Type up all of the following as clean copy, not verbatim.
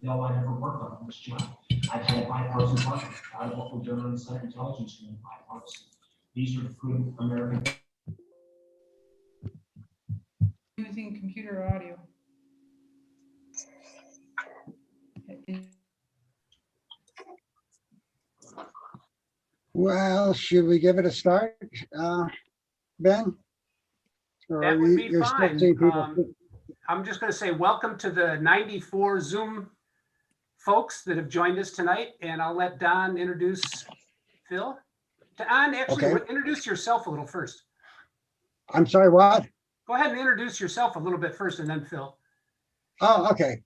though I never worked on this job. I've had bipartisan partners. I work with German and Senate intelligence community bipartisan. These are good American. Using computer audio. Well, should we give it a start, Ben? Or That would be you're still fine. seeing people? I'm just going to say welcome to the 94 Zoom folks that have joined us tonight, and I'll let Don introduce Phil. Don, actually, Okay. introduce yourself a little first. I'm sorry, what? Go ahead and introduce yourself a little bit first, and then Phil. Oh, okay.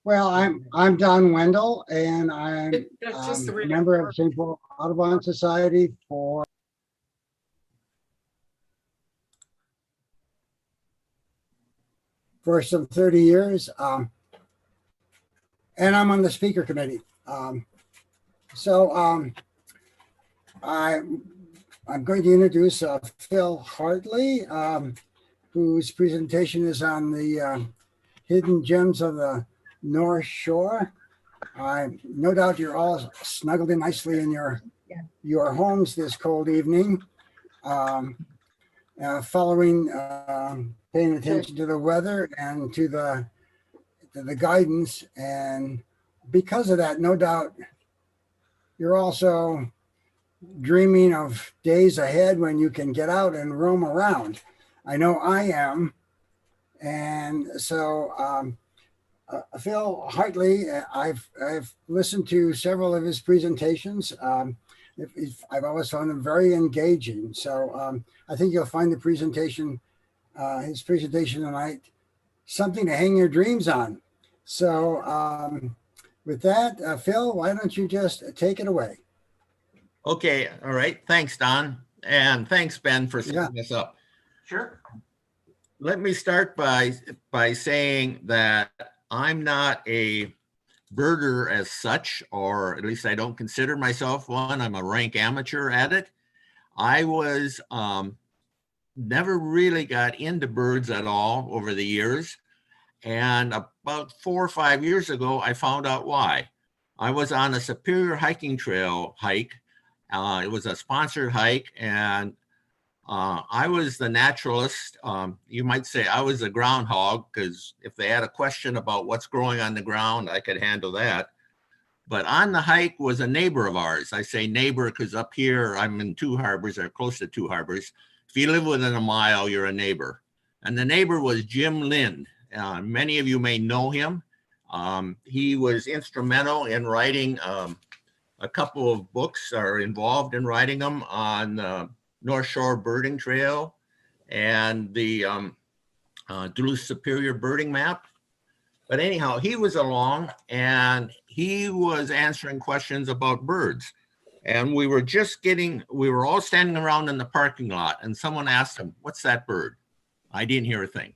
Well, I'm Don Wendell, and I'm a member of St. Paul Audubon Society for some 30 years, and I'm on the speaker committee. I'm going to introduce Phil Hartley, whose presentation is on the hidden gems of the North Shore. No doubt you're all snuggled in nicely in your homes this cold evening, paying attention to the weather and to the guidance. And because of that, no doubt you're also dreaming of days ahead when you can get out and roam around. I know I am. And so Phil Hartley, I've listened to several of his presentations. I've always found them very engaging. So I think you'll find his presentation tonight, something to hang your dreams on. So with that, Phil, why don't you just take it away? Okay, all right. Thanks, Don. And thanks, Ben, for setting this up. Sure. Let me start by saying that I'm not a birder as such, or at least I don't consider myself one. I'm a rank amateur at it. I was never really got into birds at all over the years. And about 4 or 5 years ago, I found out why. I was on a Superior hiking trail hike. It was a sponsored hike, and I was the naturalist. You might say I was a groundhog, because if they had a question about what's growing on the ground, I could handle that. But on the hike was a neighbor of ours. I say neighbor because up here I'm in Two Harbors, or close to Two Harbors. If you live within a mile, you're a neighbor. And the neighbor was Jim Lind. Many of you may know him. He was instrumental in writing a couple of books, or involved in writing them, on North Shore Birding Trail and the Duluth Superior Birding Map. But anyhow, he was along and he was answering questions about birds. And we were all standing around in the parking lot, and someone asked him, "What's that bird?" I didn't hear a thing.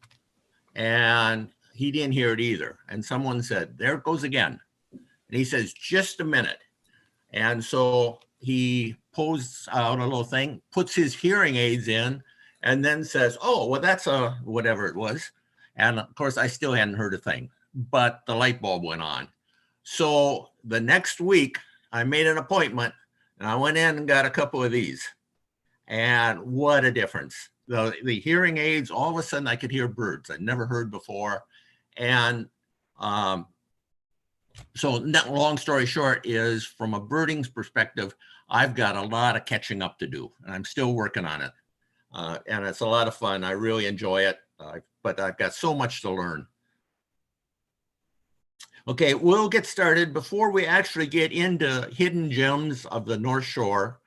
And he didn't hear it either. And someone said, "There it goes again." And he says, "Just a minute." And so he pulls out a little thing, puts his hearing aids in, and then says, "Oh, well, that's a whatever it was." And of course, I still hadn't heard a thing, but the light bulb went on. So the next week, I made an appointment, and I went in and got a couple of these. And what a difference. The hearing aids, all of a sudden, I could hear birds I'd never heard before. And so long story short is, from a birding's perspective, I've got a lot of catching up to do, and I'm still working on it. And it's a lot of fun. I really enjoy it, but I've got so much to learn. Okay, we'll get started. Before we actually get into hidden gems of the North Shore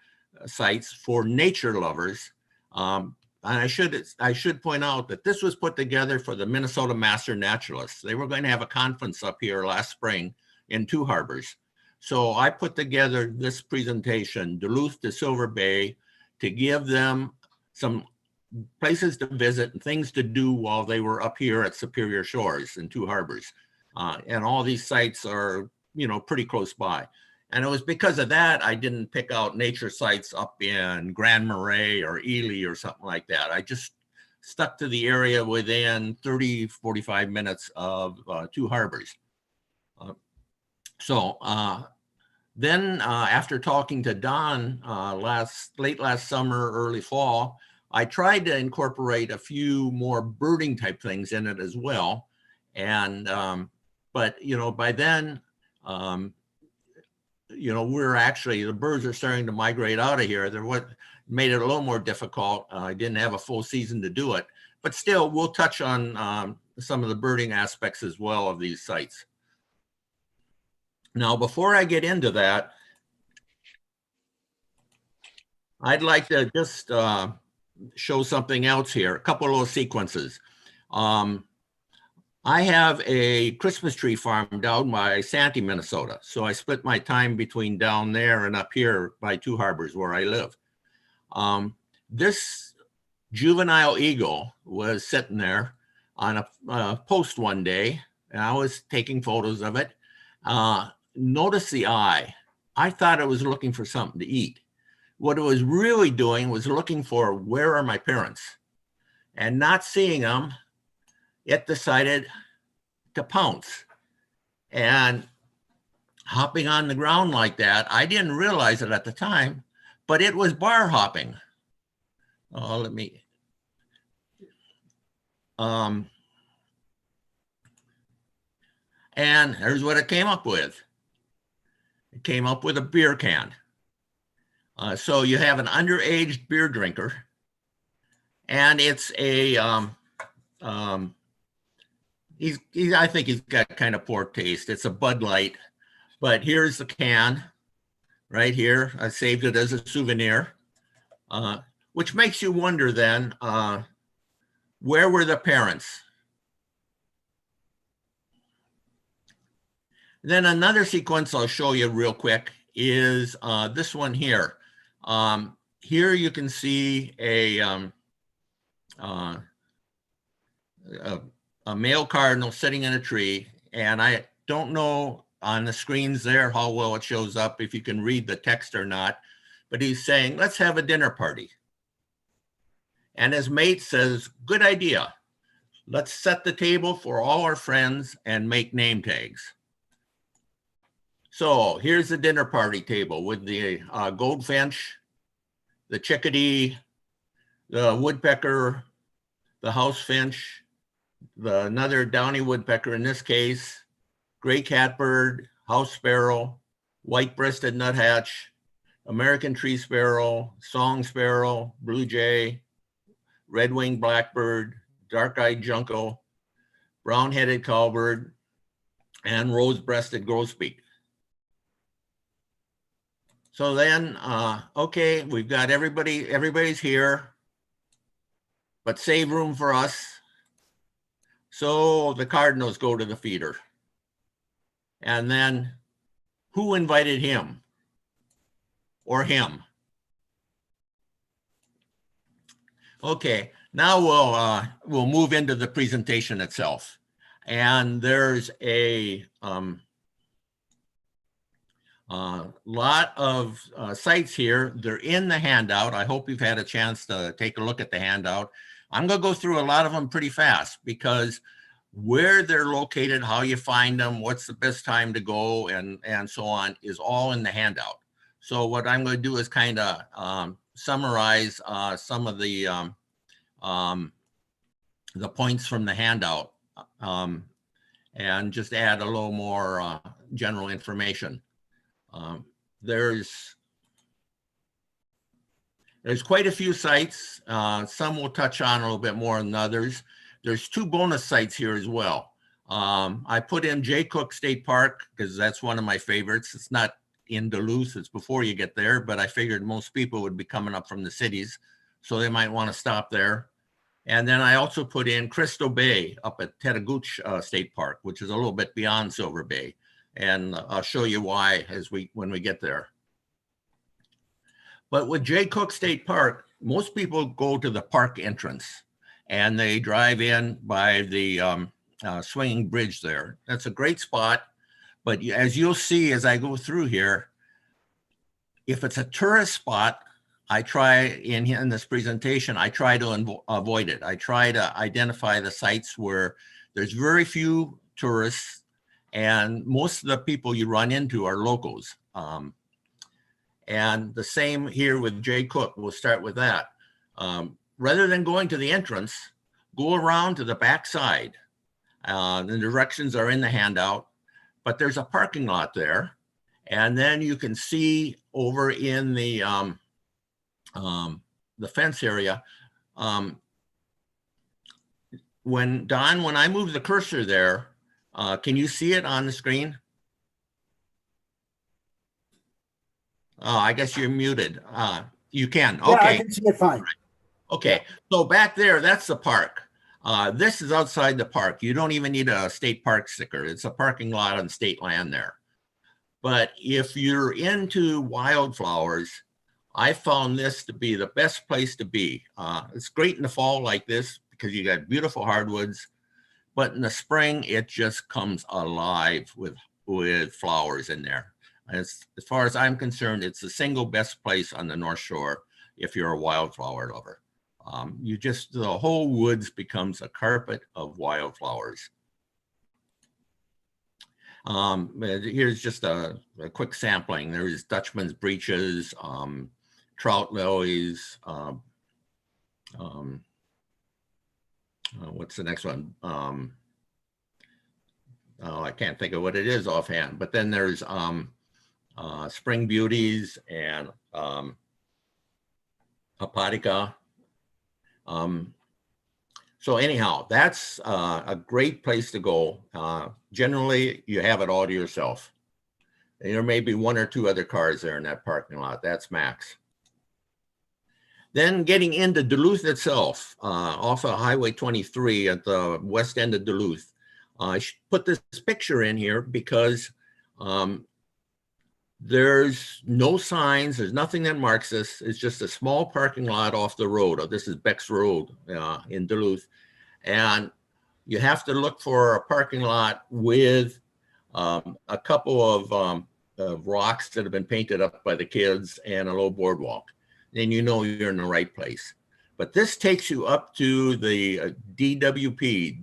sites for nature lovers, and I should point out that this was put together for the Minnesota Master Naturalists. They were going to have a conference up here last spring in Two Harbors. So I put together this presentation, Duluth to Silver Bay, to give them some places to visit and things to do while they were up here at Superior Shores in Two Harbors. And all these sites are, pretty close by. And it was because of that I didn't pick out nature sites up in Grand Marais or Ely or something like that. I just stuck to the area within 30, 45 minutes of Two Harbors. So then after talking to Don late last summer, early fall, I tried to incorporate a few more birding type things in it as well. And, but, you know, by then, you know, the birds are starting to migrate out of here. They're what made it a little more difficult. I didn't have a full season to do it, but still we'll touch on some of the birding aspects as well of these sites. Now, before I get into that, I'd like to just show something else here, a couple of little sequences. I have a Christmas tree farm down by Santee, Minnesota. So I split my time between down there and up here by Two Harbors where I live. This juvenile eagle was sitting there on a post one day, and I was taking photos of it. Notice the eye. I thought it was looking for something to eat. What it was really doing was looking for, where are my parents? And not seeing them, it decided to pounce. And hopping on the ground like that, I didn't realize it at the time, but it was bar hopping. Oh, let me, and here's what it came up with. It came up with a beer can. So you have an underage beer drinker, and it's a, I think he's got kind of poor taste. It's a Bud Light, but here's the can right here. I saved it as a souvenir, which makes you wonder then, where were the parents? Then another sequence I'll show you real quick is this one here. Here you can see a male cardinal sitting in a tree, and I don't know on the screens there how well it shows up, if you can read the text or not, but he's saying, let's have a dinner party. And his mate says, good idea. Let's set the table for all our friends and make name tags. So here's the dinner party table with the goldfinch, the chickadee, the woodpecker, the house finch, another downy woodpecker in this case, gray catbird, house sparrow, white-breasted nuthatch, American tree sparrow, song sparrow, blue jay, red-winged blackbird, dark-eyed junco, brown-headed cowbird, and rose-breasted grosbeak. So then, okay, we've got everybody's here, but save room for us. So the cardinals go to the feeder. And then who invited him or him? Okay, now we'll move into the presentation itself. And there's a lot of sites here. They're in the handout. I hope you've had a chance to take a look at the handout. I'm going to go through a lot of them pretty fast because where they're located, how you find them, what's the best time to go, and so on is all in the handout. So what I'm going to do is kind of summarize some of the points from the handout and just add a little more general information. There's quite a few sites. Some we'll touch on a little bit more than others. There's two bonus sites here as well. I put in Jay Cook State Park because that's one of my favorites. It's not in Duluth, it's before you get there, but I figured most people would be coming up from the cities, so they might want to stop there. And then I also put in Crystal Bay up at Tetagooch State Park, which is a little bit beyond Silver Bay. And I'll show you why when we get there. But with Jay Cook State Park, most people go to the park entrance and they drive in by the swinging bridge there. That's a great spot. But as you'll see, as I go through here, if it's a tourist spot, I try in this presentation, I try to avoid it. I try to identify the sites where there's very few tourists And most of the people you run into are locals. And the same here with Jay Cook. We'll start with that. Rather than going to the entrance, go around to the back side. The directions are in the handout, but there's a parking lot there. And then you can see over in the fence area, when I move the cursor there, can you see it on the screen? Oh, I guess you're muted. You can. Yeah, I Okay. can see it fine. Okay. So back there, that's the park. This is outside the park. You don't even need a state park sticker. It's a parking lot on state land there. But if you're into wildflowers, I found this to be the best place to be. It's great in the fall like this because you got beautiful hardwoods, but in the spring, it just comes alive with flowers in there. As far as I'm concerned, it's the single best place on the North Shore if you're a wildflower lover. The whole woods becomes a carpet of wildflowers. Here's just a quick sampling. There's Dutchman's breeches, trout lilies. What's the next one? Oh, I can't think of what it is offhand. But then there's spring beauties and hepatica. So anyhow, that's a great place to go. Generally, you have it all to yourself. And there may be one or two other cars there in that parking lot. That's max. Then getting into Duluth itself, off of Highway 23 at the west end of Duluth. I should put this picture in here because there's no signs. There's nothing that marks this. It's just a small parking lot off the road. This is Beck's Road in Duluth. And you have to look for a parking lot with a couple of rocks that have been painted up by the kids and a low boardwalk. Then you know you're in the right place. But this takes you up to the DWP,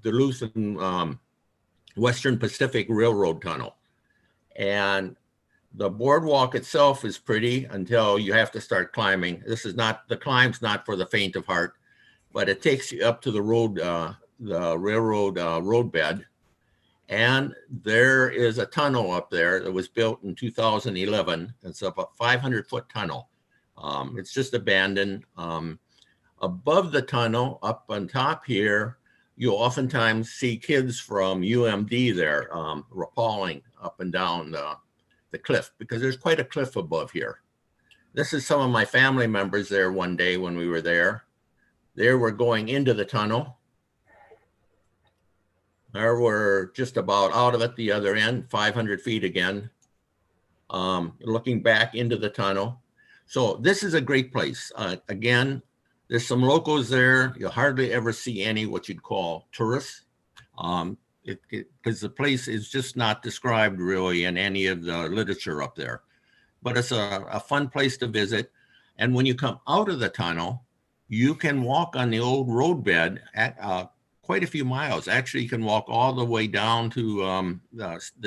Duluth and Western Pacific Railroad Tunnel. And the boardwalk itself is pretty until you have to start climbing. The climb's not for the faint of heart, but it takes you up to the road, the railroad roadbed. And there is a tunnel up there that was built in 2011. It's a 500-foot tunnel. It's just abandoned. Above the tunnel, up on top here, you'll oftentimes see kids from UMD there rappelling up and down the cliff because there's quite a cliff above here. This is some of my family members there one day when we were there. They were going into the tunnel. There we're just about out of it the other end, 500 feet again, looking back into the tunnel. So this is a great place. Again, there's some locals there. You'll hardly ever see any what you'd call tourists, because the place is just not described really in any of the literature up there. But it's a fun place to visit. And when you come out of the tunnel, you can walk on the old roadbed at quite a few miles. Actually, you can walk all the way down to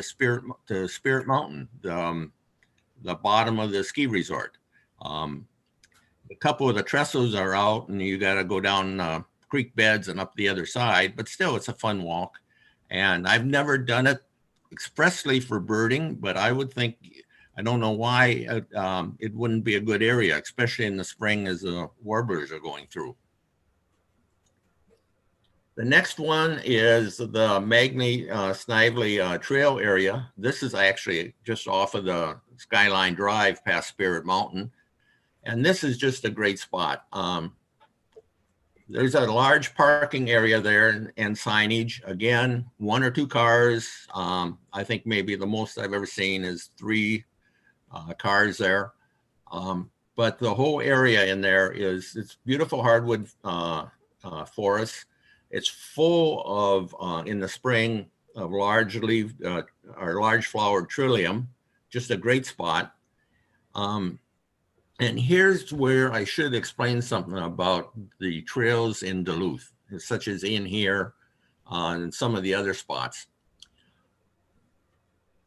Spirit Mountain, the bottom of the ski resort. A couple of the trestles are out and you got to go down creek beds and up the other side, but still it's a fun walk. And I've never done it expressly for birding, but I would think, I don't know why it wouldn't be a good area, especially in the spring as the warblers are going through. The next one is the Magny-Snively Trail area. This is actually just off of the Skyline Drive past Spirit Mountain. And this is just a great spot. There's a large parking area there and signage. Again, one or two cars. I think maybe the most I've ever seen is 3 cars there. But the whole area in there it's beautiful hardwood forest. It's full of, in the spring, of large leaved or large flowered trillium. Just a great spot. And here's where I should explain something about the trails in Duluth, such as in here and some of the other spots.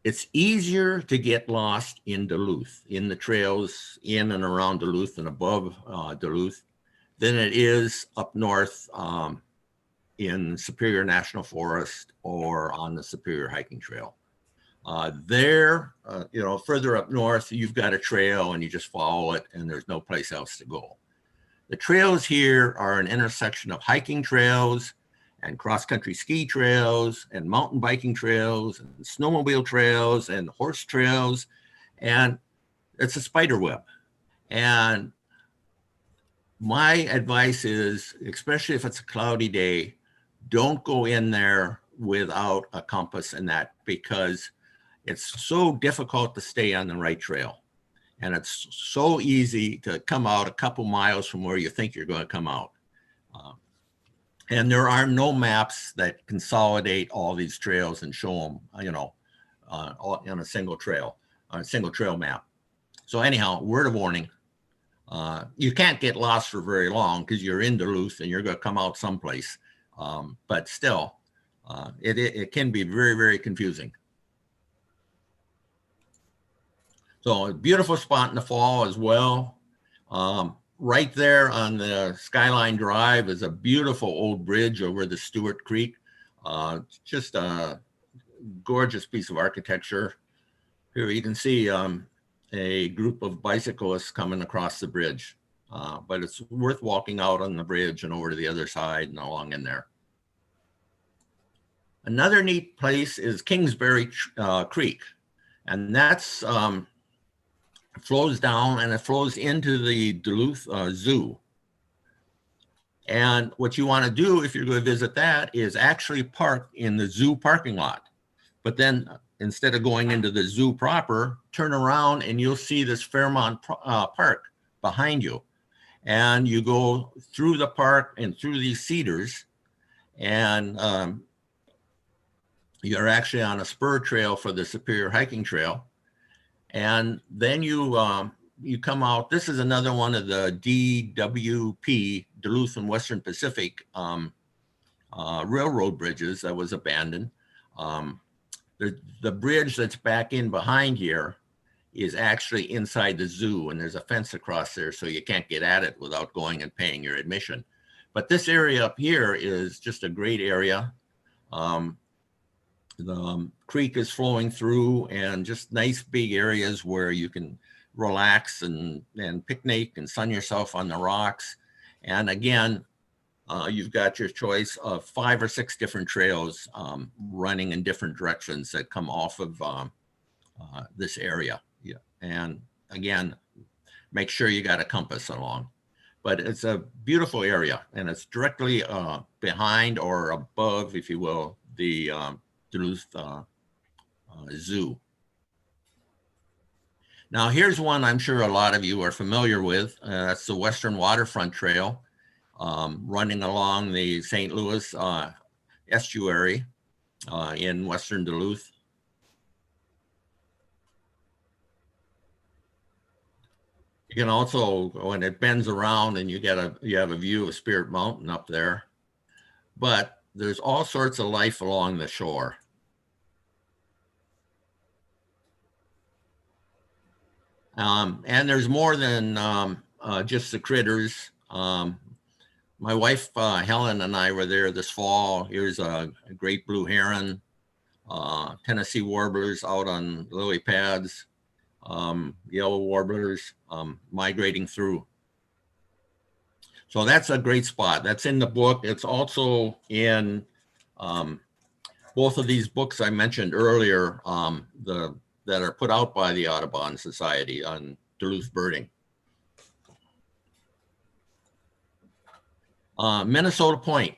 It's easier to get lost in Duluth, in the trails in and around Duluth and above Duluth, than it is up north in Superior National Forest or on the Superior Hiking Trail. Further up north, you've got a trail and you just follow it and there's no place else to go. The trails here are an intersection of hiking trails and cross-country ski trails and mountain biking trails and snowmobile trails and horse trails. And it's a spider web. And my advice is, especially if it's a cloudy day, don't go in there without a compass and that, because it's so difficult to stay on the right trail. And it's so easy to come out a couple miles from where you think you're going to come out. And there are no maps that consolidate all these trails and show them, on a single trail, on a single trail map. So anyhow, word of warning, you can't get lost for very long because you're in Duluth and you're going to come out someplace. But still, it can be very, very confusing. So a beautiful spot in the fall as well. Right there on the Skyline Drive is a beautiful old bridge over the Stewart Creek. Just a gorgeous piece of architecture. Here you can see a group of bicyclists coming across the bridge, but it's worth walking out on the bridge and over to the other side and along in there. Another neat place is Kingsbury Creek, and that's flows down and it flows into the Duluth Zoo. And what you want to do if you're going to visit that is actually park in the zoo parking lot. But then instead of going into the zoo proper, turn around and you'll see this Fairmont Park behind you. And you go through the park and through these cedars, and you're actually on a spur trail for the Superior Hiking Trail. And then you come out. This is another one of the DWP, Duluth and Western Pacific railroad bridges that was abandoned. The bridge that's back in behind here is actually inside the zoo, and there's a fence across there, so you can't get at it without going and paying your admission. But this area up here is just a great area. The creek is flowing through, and just nice big areas where you can relax and picnic and sun yourself on the rocks. And again, you've got your choice of 5 or 6 different trails running in different directions that come off of this area. Yeah. And again, make sure you got a compass along. But it's a beautiful area, and it's directly behind or above, if you will, the Duluth Zoo. Now here's one I'm sure a lot of you are familiar with. That's the Western Waterfront Trail, running along the St. Louis estuary in Western Duluth. You can also, when it bends around, and you have a view of Spirit Mountain up there. But there's all sorts of life along the shore. And there's more than just the critters. My wife, Helen, and I were there this fall. Here's a great blue heron, Tennessee warblers out on lily pads, yellow warblers migrating through. So that's a great spot. That's in the book. It's also in both of these books I mentioned earlier, that are put out by the Audubon Society on Duluth birding. Minnesota Point,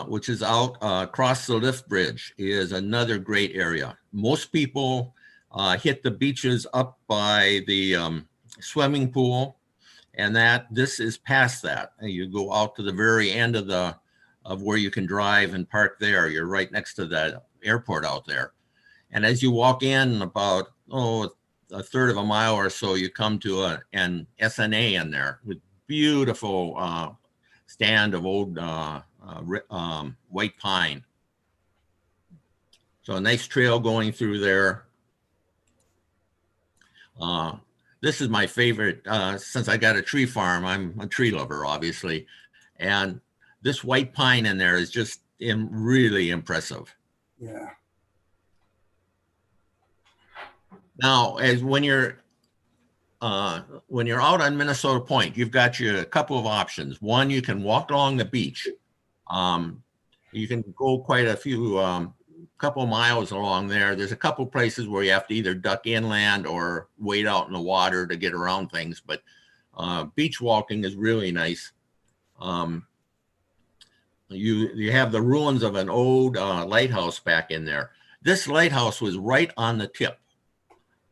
which is out across the lift bridge, is another great area. Most people hit the beaches up by the swimming pool, and this is past that. And you go out to the very end of where you can drive and park there. You're right next to that airport out there. And as you walk in about, a third of a mile or so, you come to an SNA in there with beautiful stand of old white pine. So a nice trail going through there. This is my favorite, since I got a tree farm, I'm a tree lover, obviously. And this white pine in there is just really impressive. Yeah. Now, when you're out on Minnesota Point, you've got a couple of options. One, you can walk along the beach. You can go quite a few, couple of miles along there. There's a couple places where you have to either duck inland or wade out in the water to get around things. But beach walking is really nice. You have the ruins of an old lighthouse back in there. This lighthouse was right on the tip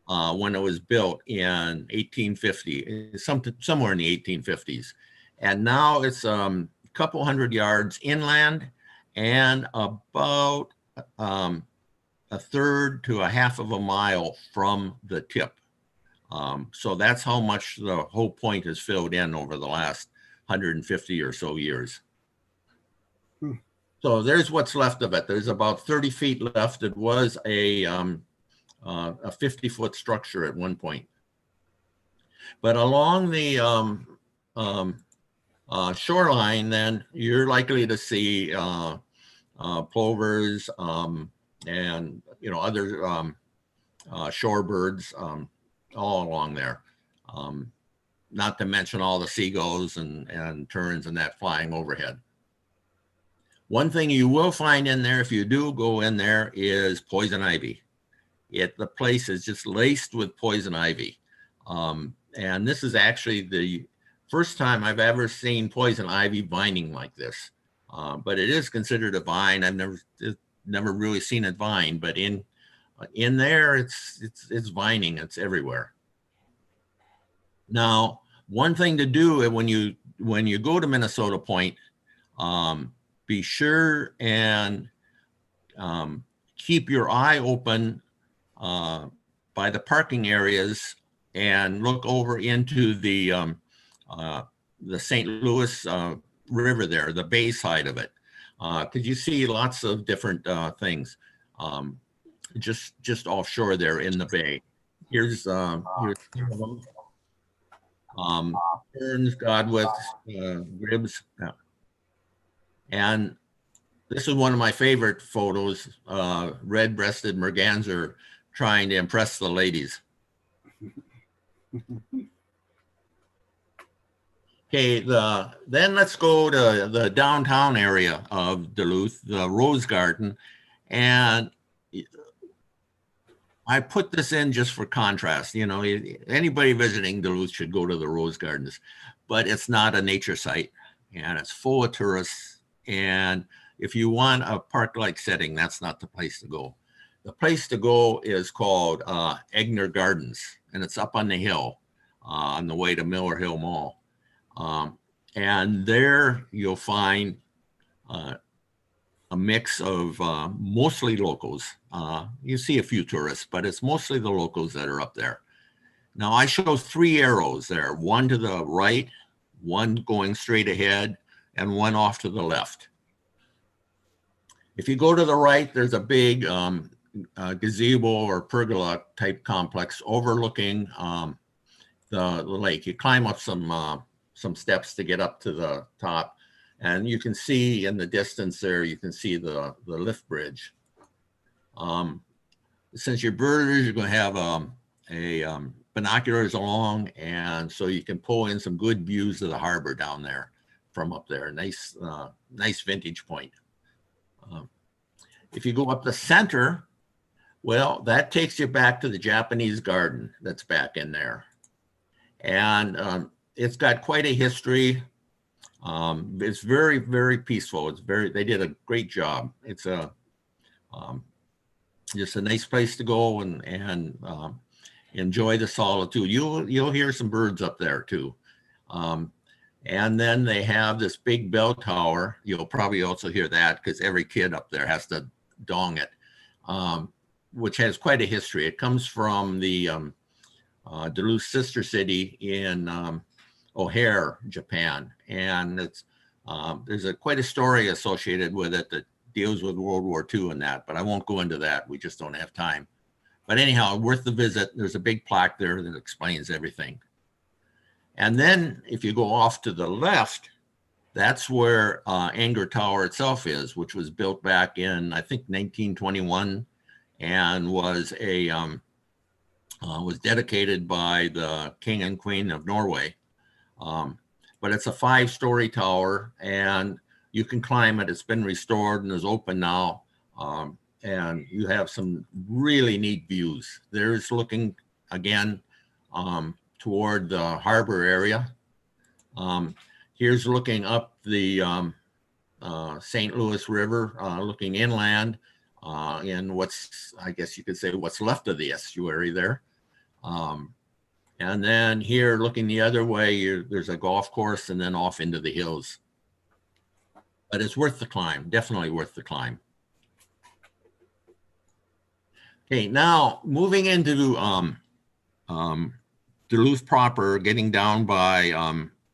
when it was built in 1850, somewhere in the 1850s. And now it's a couple hundred yards inland and about a third to a half of a mile from the tip. So that's how much the whole point has filled in over the last 150 or so years. So there's what's left of it. There's about 30 feet left. It was a 50-foot structure at one point. But along the shoreline, then you're likely to see plovers and other shorebirds all along there. Not to mention all the seagulls and terns and that flying overhead. One thing you will find in there, if you do go in there, is poison ivy. The place is just laced with poison ivy. And this is actually the first time I've ever seen poison ivy vining like this. But it is considered a vine. I've never really seen it vine, but in there, it's vining. It's everywhere. Now, one thing to do when you go to Minnesota Point, be sure and keep your eye open by the parking areas and look over into the St. Louis River there, the bay side of it, because you see lots of different things just offshore there in the bay. Here's some of them. Ferns, godwits, ribs. And this is one of my favorite photos, red-breasted merganser trying to impress the ladies. Okay, then let's go to the downtown area of Duluth, the Rose Garden. And I put this in just for contrast. Anybody visiting Duluth should go to the Rose Gardens, but it's not a nature site and it's full of tourists. And if you want a park-like setting, that's not the place to go. The place to go is called Egner Gardens, and it's up on the hill on the way to Miller Hill Mall. And there you'll find a mix of mostly locals. You see a few tourists, but it's mostly the locals that are up there. Now I show 3 arrows there, one to the right, one going straight ahead, and one off to the left. If you go to the right, there's a big gazebo or pergola type complex overlooking the lake. You climb up some steps to get up to the top, and you can see in the distance there, you can see the lift bridge. Since you're birders, you're going to have binoculars along, and so you can pull in some good views of the harbor down there from up there. Nice vantage point. If you go up the center, well, that takes you back to the Japanese garden that's back in there. And it's got quite a history. It's very, very peaceful. They did a great job. It's just a nice place to go and enjoy the solitude. You'll hear some birds up there too. And then they have this big bell tower. You'll probably also hear that because every kid up there has to dong it, which has quite a history. It comes from the Duluth sister city in O'Hare, Japan. And it's there's quite a story associated with it that deals with World War II and that, but I won't go into that. We just don't have time. But anyhow, worth the visit. There's a big plaque there that explains everything. And then if you go off to the left, that's where Anger Tower itself is, which was built back in, I think, 1921, and was dedicated by the King and Queen of Norway. But it's a 5-story tower, and you can climb it. It's been restored and is open now. And you have some really neat views. There's looking again toward the harbor area. Here's looking up the St. Louis River, looking inland in what's, I guess you could say, what's left of the estuary there. And then here, looking the other way, there's a golf course and then off into the hills. But it's worth the climb, definitely worth the climb. Okay, now moving into Duluth proper, getting down by,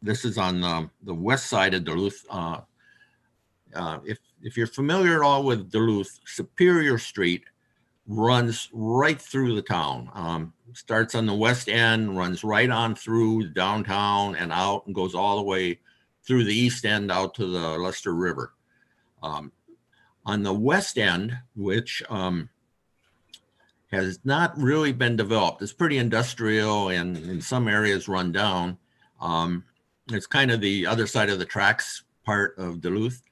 this is on the west side of Duluth. If you're familiar at all with Duluth, Superior Street runs right through the town. Starts on the west end, runs right on through downtown and out, and goes all the way through the east end out to the Leicester River. On the west end, which has not really been developed, it's pretty industrial and in some areas run down. It's kind of the other side of the tracks part of Duluth,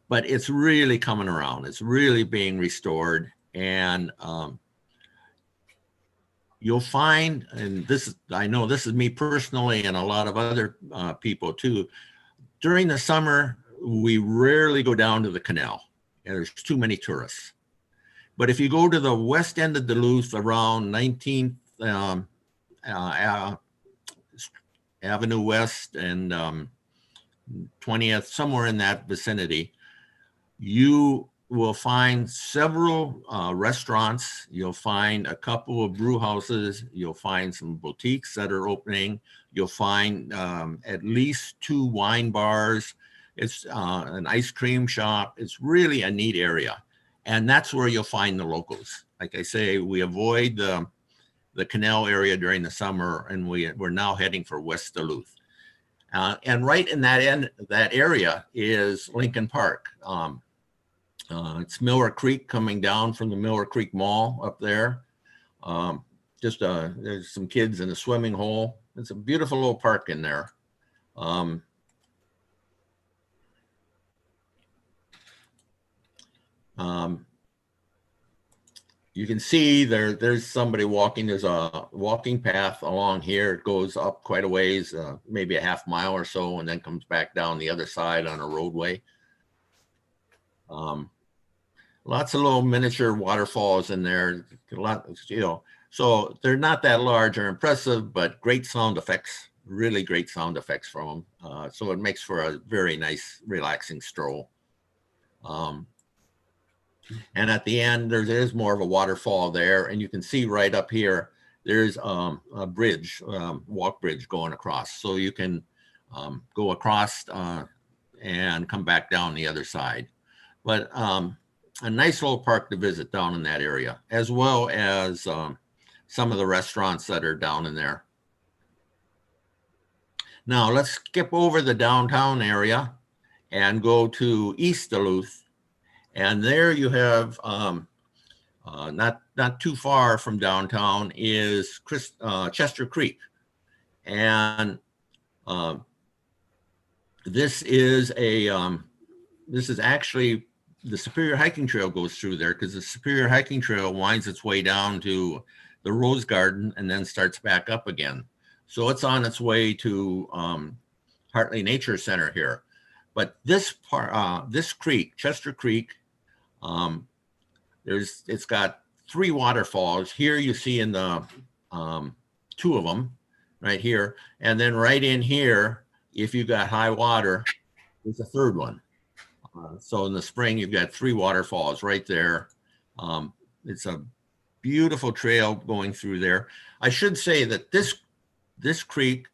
but it's really coming around. It's really being restored. And you'll find, and this is, I know this is me personally and a lot of other people too, during the summer, we rarely go down to the canal. There's too many tourists. But if you go to the west end of Duluth around 19th Avenue West and 20th, somewhere in that vicinity, you will find several restaurants. You'll find a couple of brew houses. You'll find some boutiques that are opening. You'll find at least 2 wine bars. It's an ice cream shop. It's really a neat area. And that's where you'll find the locals. Like I say, we avoid the canal area during the summer, and we're now heading for West Duluth. And right in that area is Lincoln Park. It's Miller Creek coming down from the Miller Creek Mall up there. There's some kids in a swimming hole. It's a beautiful little park in there. You can see there's somebody walking. There's a walking path along here. It goes up quite a ways, maybe a half mile or so, and then comes back down the other side on a roadway. Lots of little miniature waterfalls in there. A lot, so they're not that large or impressive, but great sound effects, really great sound effects from them. So it makes for a very nice, relaxing stroll. And at the end, there is more of a waterfall there, and you can see right up here, there's a bridge, walk bridge going across. So you can go across and come back down the other side. But a nice little park to visit down in that area, as well as some of the restaurants that are down in there. Now let's skip over the downtown area and go to East Duluth. And there you have, not too far from downtown is Chester Creek. And this is actually, the Superior Hiking Trail goes through there, because the Superior Hiking Trail winds its way down to the Rose Garden and then starts back up again. So it's on its way to Hartley Nature Center here. But this part, this creek, Chester Creek, it's got 3 waterfalls. Here you see in the 2 of them right here, and then right in here, if you got high water, there's a 3rd one. So in the spring, you've got 3 waterfalls right there. It's a beautiful trail going through there. I should say that this creek,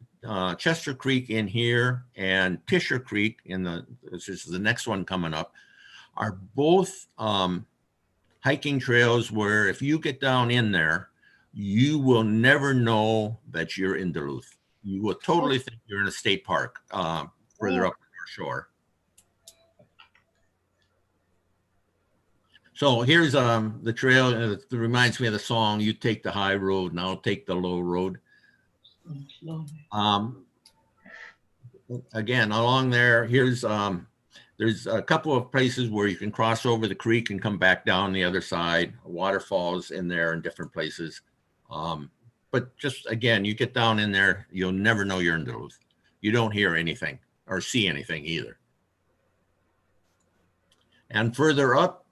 Chester Creek in here, and Tisher Creek this is the next one coming up, are both hiking trails where if you get down in there, you will never know that you're in Duluth. You will totally think you're in a state park further up the North Shore. So here's the trail. It reminds me of the song, "You take the high road, and I'll take the low road." Again, along there, there's a couple of places where you can cross over the creek and come back down the other side. Waterfalls in there in different places. But just, again, you get down in there, you'll never know you're in Duluth. You don't hear anything or see anything either. And further up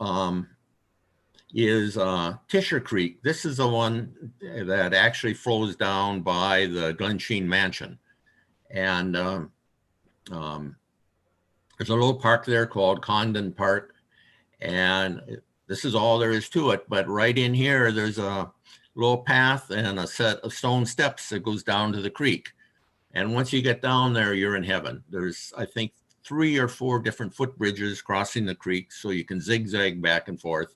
is Tisher Creek. This is the one that actually flows down by the Glensheen Mansion. And there's a little park there called Condon Park. And this is all there is to it. But right in here, there's a little path and a set of stone steps that goes down to the creek. And once you get down there, you're in heaven. There's, I think, 3 or 4 different footbridges crossing the creek, so you can zigzag back and forth.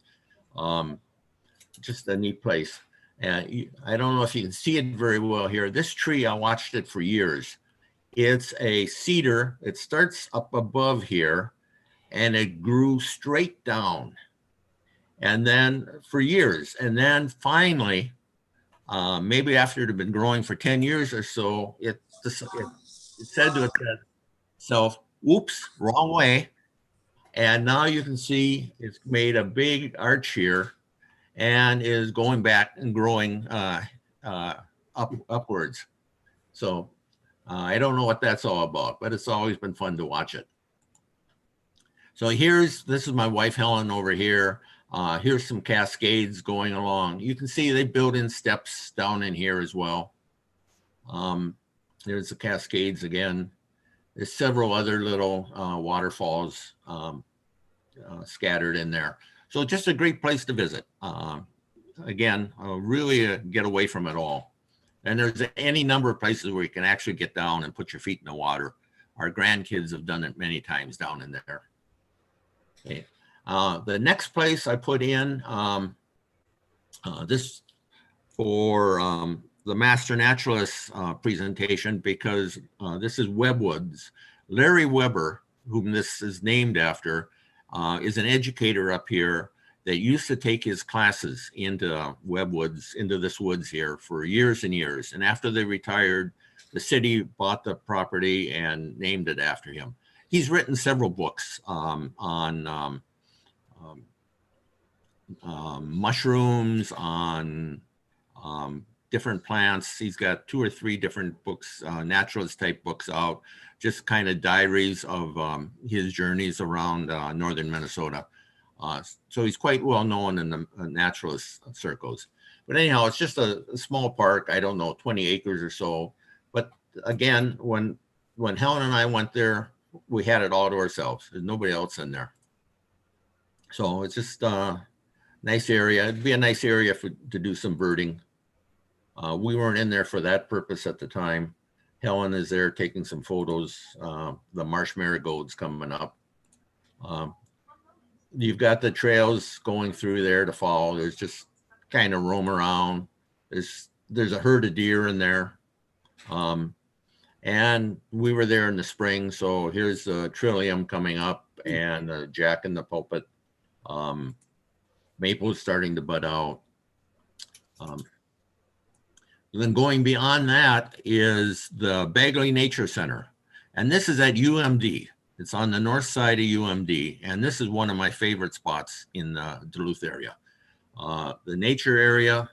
Just a neat place. And I don't know if you can see it very well here. This tree, I watched it for years. It's a cedar. It starts up above here, and it grew straight down. And then for years, and then finally, maybe after it had been growing for 10 years or so, it said to itself, "Oops, wrong way." And now you can see it's made a big arch here and is going back and growing upwards. So I don't know what that's all about, but it's always been fun to watch it. So this is my wife Helen over here. Here's some cascades going along. You can see they built in steps down in here as well. There's the cascades again. There's several other little waterfalls scattered in there. So just a great place to visit. Again, really get away from it all. And there's any number of places where you can actually get down and put your feet in the water. Our grandkids have done it many times down in there. Okay. The next place I put in this for the Master Naturalist presentation, because this is Webwoods. Larry Weber, whom this is named after, is an educator up here that used to take his classes into Webwoods, into this woods here for years and years. And after they retired, the city bought the property and named it after him. He's written several books on mushrooms, on different plants. He's got 2 or 3 different books, naturalist type books out, just kind of diaries of his journeys around northern Minnesota. So he's quite well known in the naturalist circles. But anyhow, it's just a small park. I don't know, 20 acres or so. But again, when Helen and I went there, we had it all to ourselves. There's nobody else in there. So it's just a nice area. It'd be a nice area to do some birding. We weren't in there for that purpose at the time. Helen is there taking some photos. The marsh marigolds coming up. You've got the trails going through there to follow. There's just kind of roam around. There's a herd of deer in there. And we were there in the spring. So here's the trillium coming up and the jack in the pulpit. Maple's starting to bud out. Then going beyond that is the Bagley Nature Center. And this is at UMD. It's on the north side of UMD. And this is one of my favorite spots in the Duluth area. The nature area,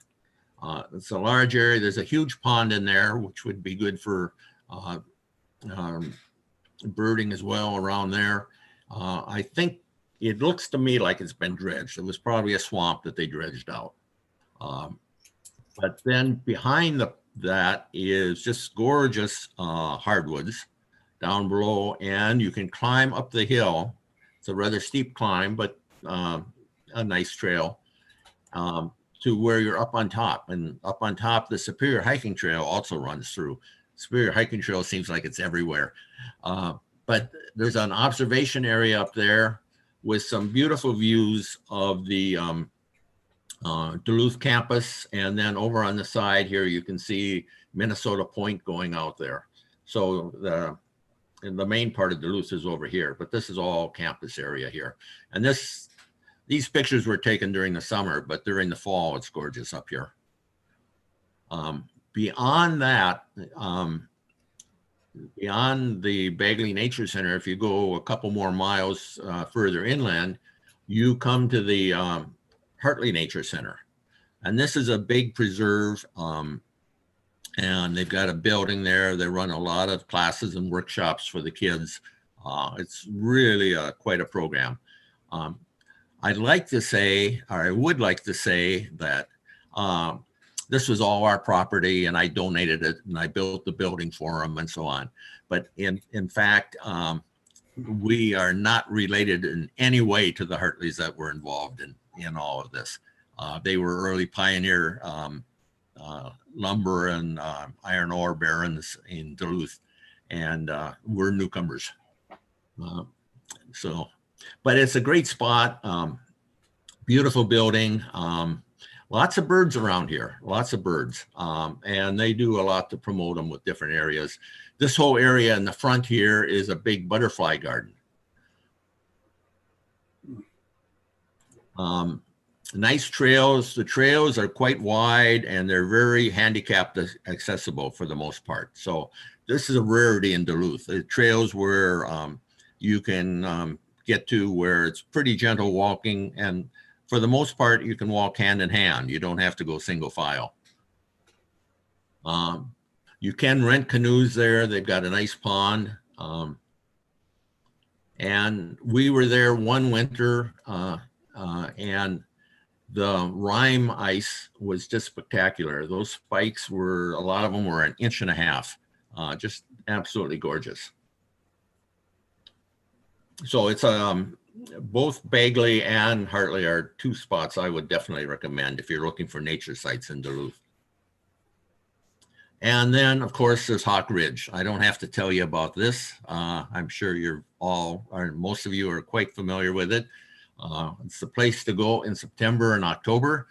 it's a large area. There's a huge pond in there, which would be good for birding as well around there. I think it looks to me like it's been dredged. It was probably a swamp that they dredged out. But then behind that is just gorgeous hardwoods down below, and you can climb up the hill. It's a rather steep climb, but a nice trail to where you're up on top. And up on top, the Superior Hiking Trail also runs through. Superior Hiking Trail seems like it's everywhere. But there's an observation area up there. with some beautiful views of the Duluth campus. And then over on the side here, you can see Minnesota Point going out there. So the main part of Duluth is over here, but this is all campus area here. And these pictures were taken during the summer, but during the fall, it's gorgeous up here. Beyond that, beyond the Bagley Nature Center, if you go a couple more miles further inland, you come to the Hartley Nature Center. And this is a big preserve, and they've got a building there. They run a lot of classes and workshops for the kids. It's really quite a program. I'd like to say, or I would like to say that this was all our property and I donated it and I built the building for them and so on. But in fact, we are not related in any way to the Hartleys that were involved in all of this. They were early pioneer lumber and iron ore barons in Duluth, and we're newcomers. But it's a great spot, beautiful building, lots of birds around here, lots of birds, and they do a lot to promote them with different areas. This whole area in the front here is a big butterfly garden. Nice trails. The trails are quite wide and they're very handicapped accessible for the most part. So this is a rarity in Duluth. The trails where you can get to where it's pretty gentle walking, and for the most part, you can walk hand in hand. You don't have to go single file. You can rent canoes there. They've got a nice pond. And we were there one winter, and the rime ice was just spectacular. Those spikes were, a lot of them were 1.5 inches, just absolutely gorgeous. So it's both Bagley and Hartley are two spots I would definitely recommend if you're looking for nature sites in Duluth. And then, of course, there's Hawk Ridge. I don't have to tell you about this. I'm sure you're all, or most of you are quite familiar with it. It's the place to go in September and October,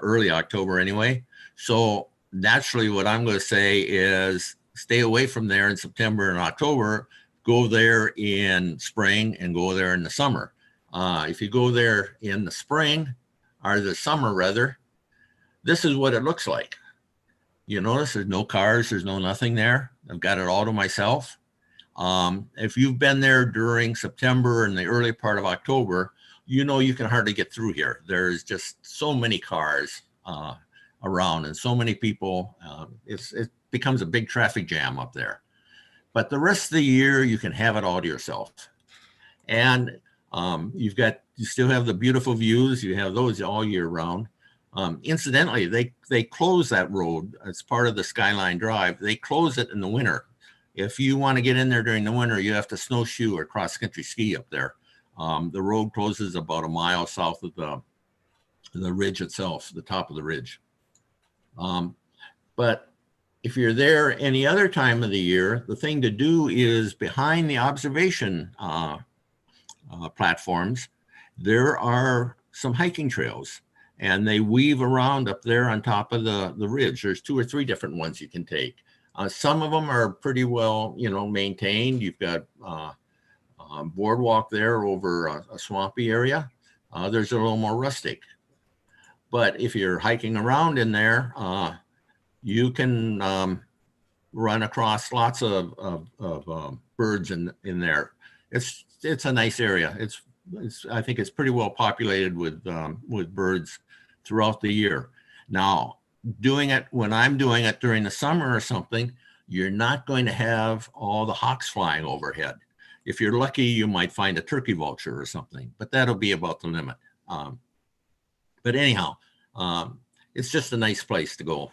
early October anyway. So naturally what I'm going to say is stay away from there in September and October. Go there in spring and go there in the summer. If you go there in the spring, or the summer rather, this is what it looks like. You notice there's no cars, there's no nothing there. I've got it all to myself. If you've been there during September and the early part of October, you know you can hardly get through here. There's just so many cars around and so many people. It becomes a big traffic jam up there. But the rest of the year, you can have it all to yourself. And you still have the beautiful views. You have those all year round. Incidentally, they close that road. It's part of the Skyline Drive. They close it in the winter. If you want to get in there during the winter, you have to snowshoe or cross-country ski up there. The road closes about 1 mile south of the ridge itself, the top of the ridge. But if you're there any other time of the year, the thing to do is behind the observation platforms, there are some hiking trails, and they weave around up there on top of the ridge. There's 2 or 3 different ones you can take. Some of them are pretty well, maintained. You've got boardwalk there over a swampy area. There's a little more rustic. But if you're hiking around in there, you can run across lots of birds in there. It's a nice area. I think it's pretty well populated with birds throughout the year. Now, when I'm doing it during the summer or something, you're not going to have all the hawks flying overhead. If you're lucky, you might find a turkey vulture or something, but that'll be about the limit. But anyhow, it's just a nice place to go.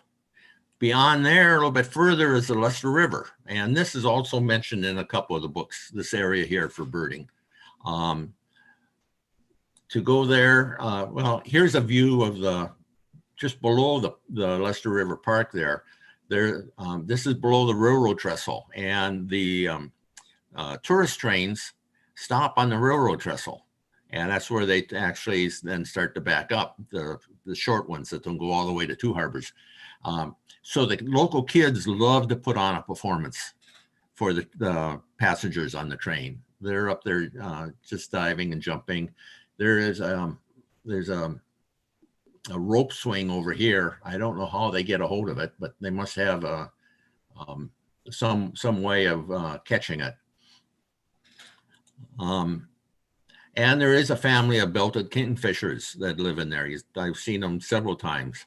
Beyond there, a little bit further, is the Luster River. And this is also mentioned in a couple of the books, this area here for birding. To go there, well, here's a view of just below the Luster River Park there. This is below the railroad trestle, and the tourist trains stop on the railroad trestle. And that's where they actually then start to back up, the short ones that don't go all the way to Two Harbors. So the local kids love to put on a performance for the passengers on the train. They're up there just diving and jumping. There's a rope swing over here. I don't know how they get a hold of it, but they must have some way of catching it. And there is a family of belted kingfishers that live in there. I've seen them several times.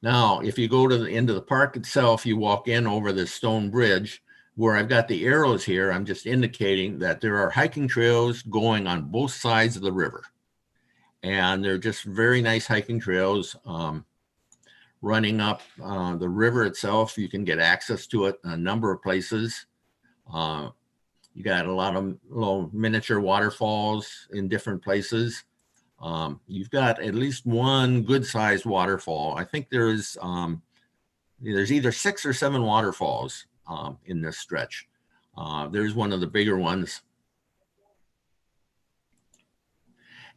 Now, if you go to into the park itself, you walk in over this stone bridge where I've got the arrows here. I'm just indicating that there are hiking trails going on both sides of the river. And they're just very nice hiking trails running up the river itself. You can get access to it in a number of places. You got a lot of little miniature waterfalls in different places. You've got at least one good-sized waterfall. I think there's either 6 or 7 waterfalls in this stretch. There's one of the bigger ones.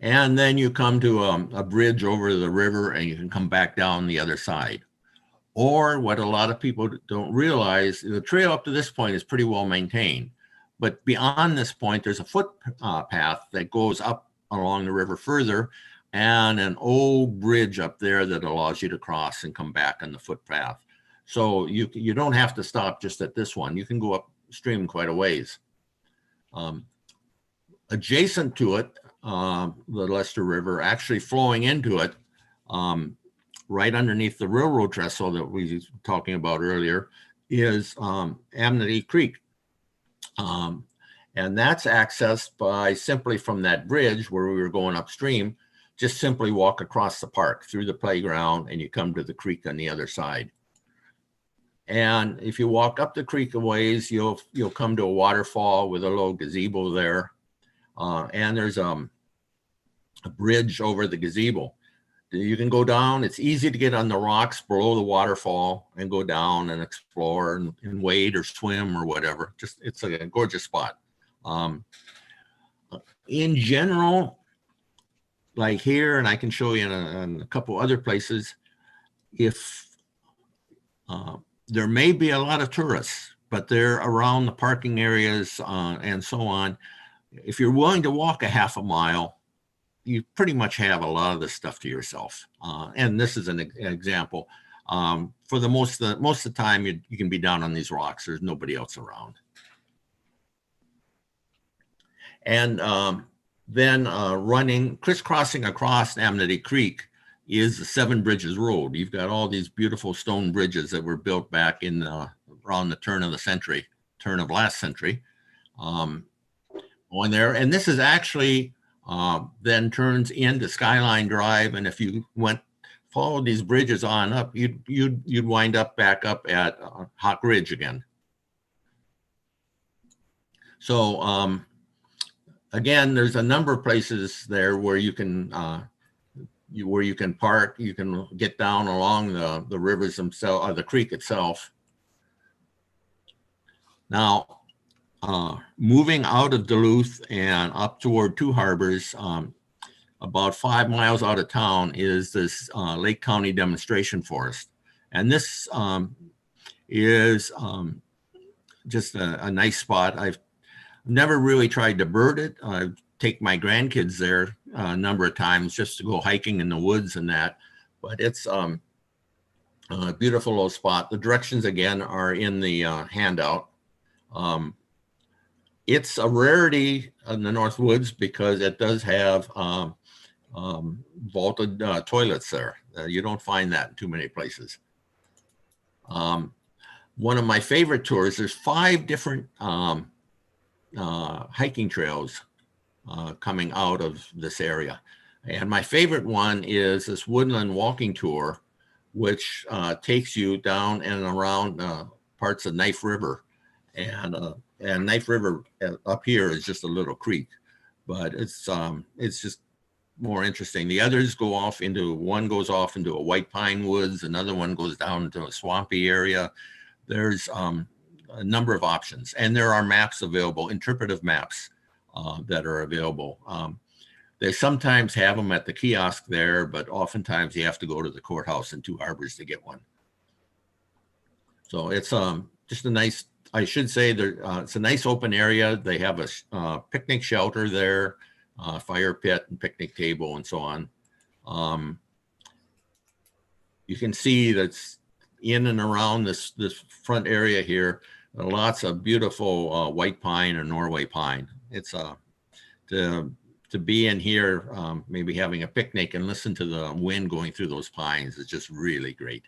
And then you come to a bridge over the river and you can come back down the other side. Or what a lot of people don't realize, the trail up to this point is pretty well maintained. But beyond this point, there's a footpath that goes up along the river further and an old bridge up there that allows you to cross and come back on the footpath. So you don't have to stop just at this one. You can go upstream quite a ways. Adjacent to it, the Lester River, actually flowing into it, right underneath the railroad trestle that we were talking about earlier, is Amity Creek. And that's accessed by simply from that bridge where we were going upstream, just simply walk across the park through the playground and you come to the creek on the other side. And if you walk up the creek a ways, you'll come to a waterfall with a little gazebo there. And there's a bridge over the gazebo. You can go down. It's easy to get on the rocks below the waterfall and go down and explore and wade or swim or whatever. It's a gorgeous spot. In general, like here, and I can show you in a couple other places, if there may be a lot of tourists, but they're around the parking areas and so on. If you're willing to walk a half a mile, you pretty much have a lot of this stuff to yourself. And this is an example. For the most of the time, you can be down on these rocks. There's nobody else around. And then crisscrossing across Amity Creek is the Seven Bridges Road. You've got all these beautiful stone bridges that were built back in around the turn of last century. Going there, and this is actually then turns into Skyline Drive, and if you followed these bridges on up, you'd wind up back up at Hawk Ridge again. So again, there's a number of places there where you can park. You can get down along the rivers themselves, or the creek itself. Now, moving out of Duluth and up toward Two Harbors, about 5 miles out of town is this Lake County Demonstration Forest. And this is just a nice spot. I've never really tried to bird it. I take my grandkids there a number of times just to go hiking in the woods and that, but it's a beautiful little spot. The directions again are in the handout. It's a rarity in the North Woods because it does have vaulted toilets there. You don't find that in too many places. One of my favorite tours, there's 5 different hiking trails coming out of this area. And my favorite one is this woodland walking tour, which takes you down and around parts of Knife River. And Knife River up here is just a little creek, but it's just more interesting. The others go off into, one goes off into a white pine woods, another one goes down into a swampy area. There's a number of options, and there are maps available, interpretive maps that are available. They sometimes have them at the kiosk there, but oftentimes you have to go to the courthouse in Two Harbors to get one. So it's just a nice, I should say, it's a nice open area. They have a picnic shelter there, fire pit and picnic table and so on. You can see that's in and around this front area here, lots of beautiful white pine or Norway pine. It's to be in here, maybe having a picnic and listen to the wind going through those pines is just really great.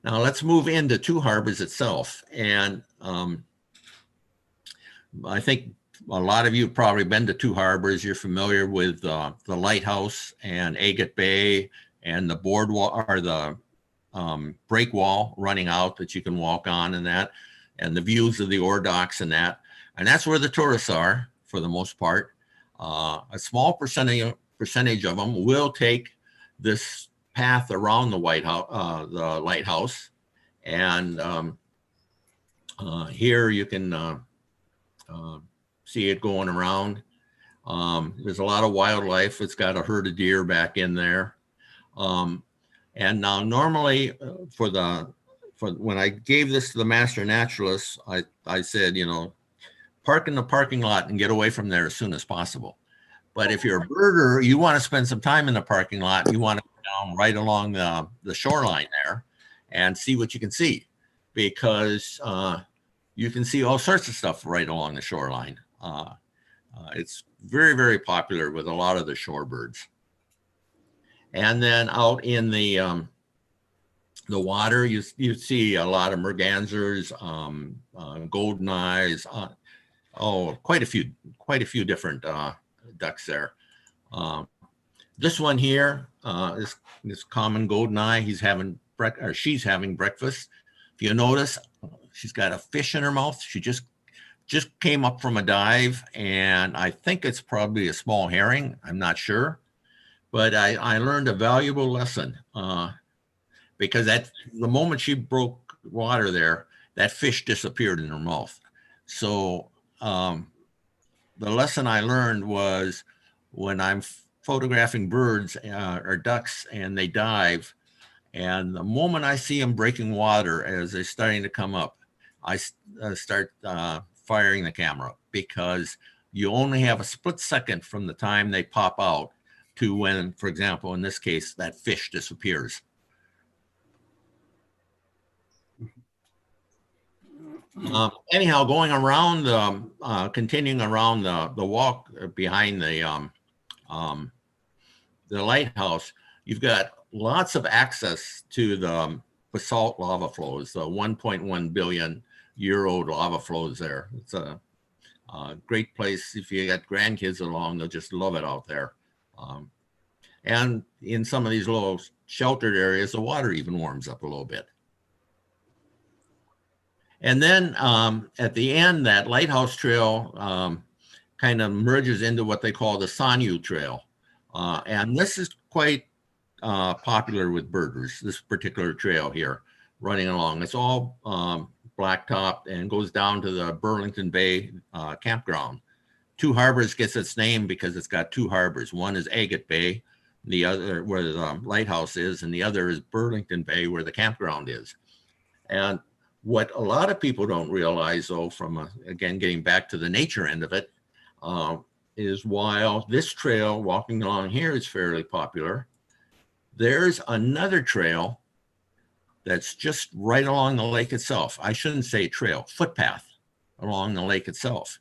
Now let's move into Two Harbors itself. And I think a lot of you have probably been to Two Harbors. You're familiar with the lighthouse and Agate Bay and the boardwalk or the break wall running out that you can walk on and that, and the views of the ore docks and that. And that's where the tourists are for the most part. A small percentage of them will take this path around the the lighthouse. And here you can see it going around. There's a lot of wildlife. It's got a herd of deer back in there. And now normally when I gave this to the Master Naturalist, I said, you know, park in the parking lot and get away from there as soon as possible. But if you're a birder, you want to spend some time in the parking lot. You want to go down right along the shoreline there and see what you can see, because you can see all sorts of stuff right along the shoreline. It's very, very popular with a lot of the shorebirds. And then out in the water, you see a lot of mergansers, golden eyes, quite a few different ducks there. This one here is this common golden eye. She's having breakfast. If you notice, she's got a fish in her mouth. She just came up from a dive, and I think it's probably a small herring. I'm not sure. But I learned a valuable lesson because the moment she broke water there, that fish disappeared in her mouth. So the lesson I learned was when I'm photographing birds or ducks and they dive, and the moment I see them breaking water as they're starting to come up, I start firing the camera, because you only have a split second from the time they pop out to when, for example, in this case, that fish disappears. Anyhow, going around, continuing around the walk behind the lighthouse, you've got lots of access to the basalt lava flows, the 1.1 billion year old lava flows there. It's a great place. If you got grandkids along, they'll just love it out there. And in some of these little sheltered areas, the water even warms up a little bit. And then at the end, that lighthouse trail kind of merges into what they call the Sanyu Trail. And this is quite popular with birders, this particular trail here running along. It's all blacktop and goes down to the Burlington Bay campground. Two Harbors gets its name because it's got two harbors. One is Agate Bay, the other where the lighthouse is, and the other is Burlington Bay where the campground is. And what a lot of people don't realize, though, from again getting back to the nature end of it, is while this trail walking along here is fairly popular, there's another trail that's just right along the lake itself. I shouldn't say trail, footpath along the lake itself.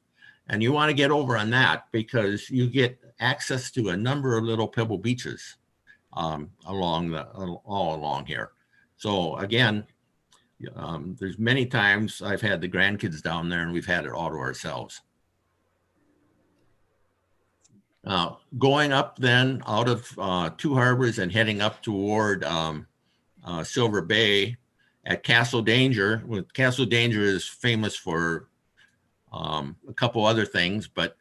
And you want to get over on that because you get access to a number of little pebble beaches all along here. So again, there's many times I've had the grandkids down there and we've had it all to ourselves. Going up then out of Two Harbors and heading up toward Silver Bay at Castle Danger. Castle Danger is famous for a couple other things, but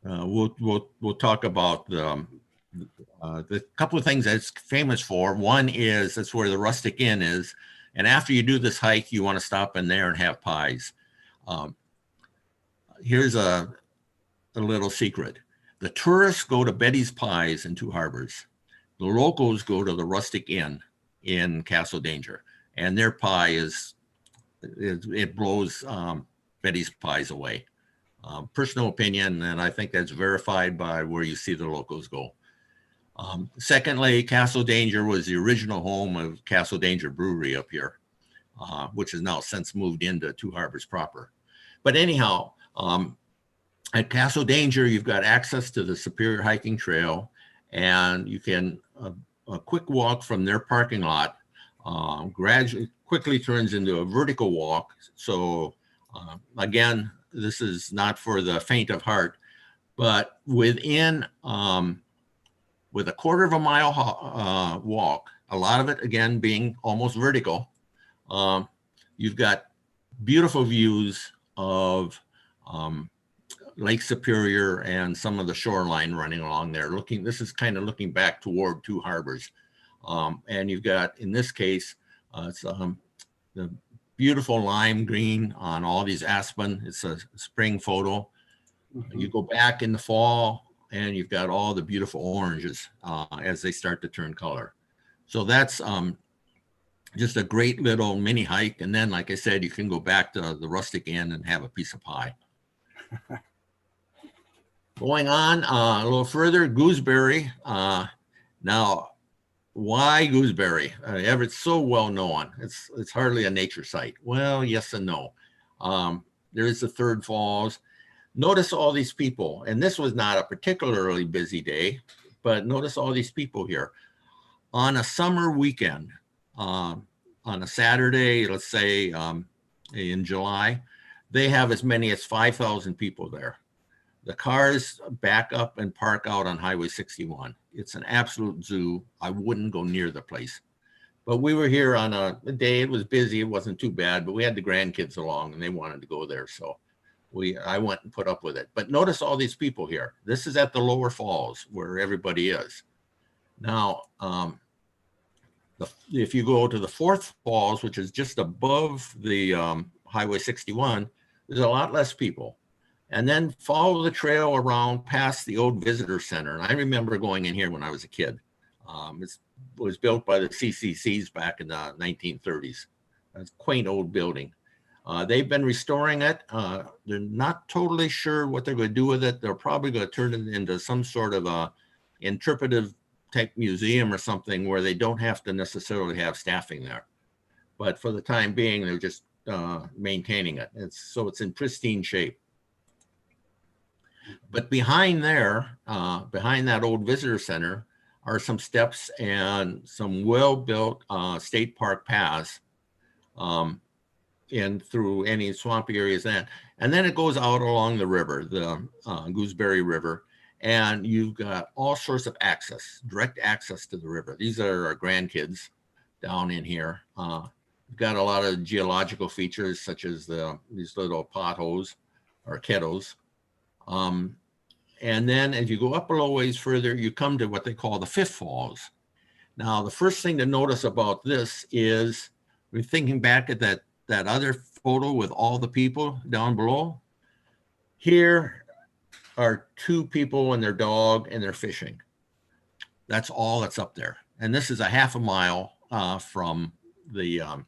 we'll talk about the couple of things that it's famous for. One is that's where the Rustic Inn is, and after you do this hike, you want to stop in there and have pies. Here's a little secret. The tourists go to Betty's Pies in Two Harbors. The locals go to the Rustic Inn in Castle Danger, and their pie it blows Betty's Pies away. Personal opinion, and I think that's verified by where you see the locals go. Secondly, Castle Danger was the original home of Castle Danger Brewery up here, which has now since moved into Two Harbors proper. But anyhow, at Castle Danger, you've got access to the Superior Hiking Trail, and you can a quick walk from their parking lot gradually quickly turns into a vertical walk. So again, this is not for the faint of heart, but within with a quarter of a mile walk, a lot of it again being almost vertical, you've got beautiful views of Lake Superior and some of the shoreline running along there. This is kind of looking back toward Two Harbors. And you've got, in this case, it's the beautiful lime green on all these aspen. It's a spring photo. You go back in the fall and you've got all the beautiful oranges as they start to turn color. So that's just a great little mini hike. And then, like I said, you can go back to the Rustic Inn and have a piece of pie. Going on a little further, Gooseberry. Now, why Gooseberry? It's so well known. It's hardly a nature site. Well, yes and no. There is the Third Falls. Notice all these people, and this was not a particularly busy day, but notice all these people here. On a summer weekend, on a Saturday, let's say in July, they have as many as 5,000 people there. The cars back up and park out on Highway 61. It's an absolute zoo. I wouldn't go near the place. But we were here on a day, it was busy, it wasn't too bad, but we had the grandkids along and they wanted to go there. So I went and put up with it. But notice all these people here. This is at the lower falls where everybody is. Now, if you go to the Fourth Falls, which is just above the Highway 61, there's a lot less people. And then follow the trail around past the old visitor center. And I remember going in here when I was a kid. It was built by the CCCs back in the 1930s. It's a quaint old building. They've been restoring it. They're not totally sure what they're going to do with it. They're probably going to turn it into some sort of a interpretive type museum or something where they don't have to necessarily have staffing there. But for the time being, they're just maintaining it. So it's in pristine shape. But behind there, behind that old visitor center, are some steps and some well-built state park paths and through any swampy areas. And then it goes out along the river, the Gooseberry River, and you've got all sorts of access, direct access to the river. These are our grandkids down in here. We've got a lot of geological features such as these little potholes or kettles. And then as you go up a little ways further, you come to what they call the Fifth Falls. Now, the first thing to notice about this is we're thinking back at that other photo with all the people down below. Here are two people and their dog, and they're fishing. That's all that's up there. And this is a half a mile from the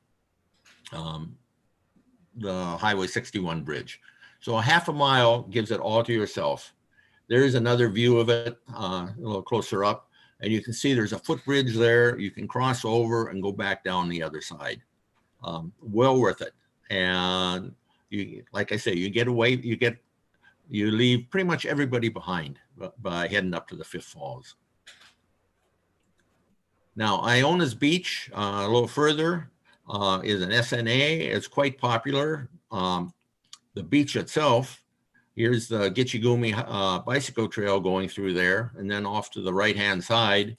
Highway 61 bridge. So a half a mile gives it all to yourself. There is another view of it a little closer up, and you can see there's a footbridge there. You can cross over and go back down the other side. Well worth it. And you, like I say, you get away, you leave pretty much everybody behind by heading up to the Fifth Falls. Now, Iona's Beach, a little further, is an SNA. It's quite popular. The beach itself, here's the Gitchigumi bicycle trail going through there. And then off to the right-hand side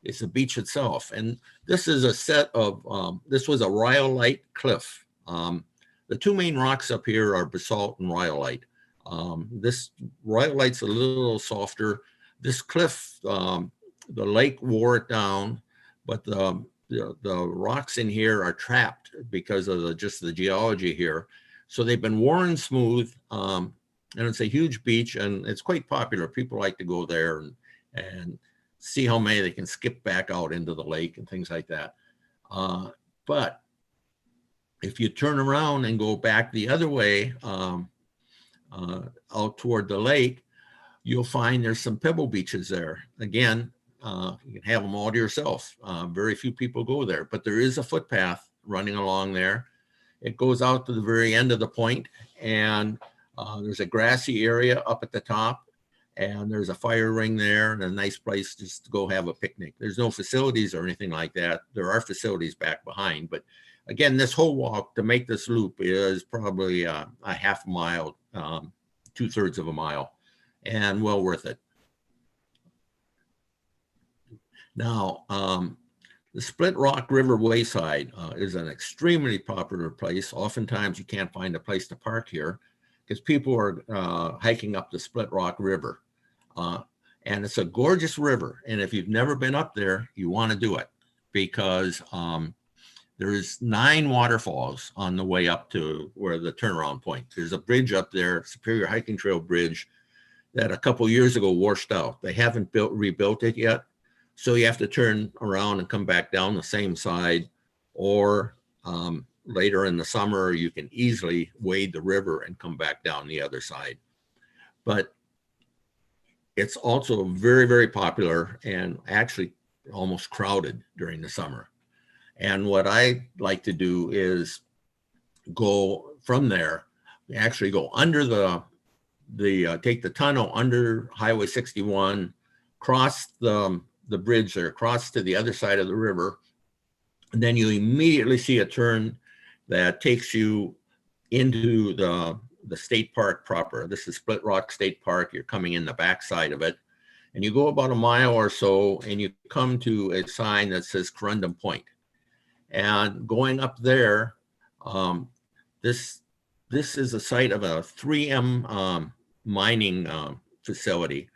is the beach itself. And this is a set of, this was a rhyolite cliff. The two main rocks up here are basalt and rhyolite. This rhyolite's a little softer. This cliff, the lake wore it down, but the rocks in here are trapped because of just the geology here. So they've been worn smooth, and it's a huge beach, and it's quite popular. People like to go there and see how many they can skip back out into the lake and things like that. But if you turn around and go back the other way, out toward the lake, you'll find there's some pebble beaches there. Again, you can have them all to yourself. Very few people go there, but there is a footpath running along there. It goes out to the very end of the point, and there's a grassy area up at the top, and there's a fire ring there and a nice place just to go have a picnic. There's no facilities or anything like that. There are facilities back behind, but again, this whole walk to make this loop is probably a half mile, 2/3 of a mile, and well worth it. Now, the Split Rock River Wayside is an extremely popular place. Oftentimes you can't find a place to park here because people are hiking up the Split Rock River. And it's a gorgeous river. And if you've never been up there, you want to do it because there's 9 waterfalls on the way up to where the turnaround point. There's a bridge up there, Superior Hiking Trail Bridge, that a couple years ago washed out. They haven't rebuilt it yet. So you have to turn around and come back down the same side, or later in the summer, you can easily wade the river and come back down the other side. But it's also very, very popular and actually almost crowded during the summer. And what I like to do is go from there, actually go under take the tunnel under Highway 61, cross the bridge there, cross to the other side of the river, and then you immediately see a turn that takes you into the state park proper. This is Split Rock State Park. You're coming in the backside of it, and you go about a mile or so, and you come to a sign that says Corundum Point. And going up there, this is a site of a 3M mining facility.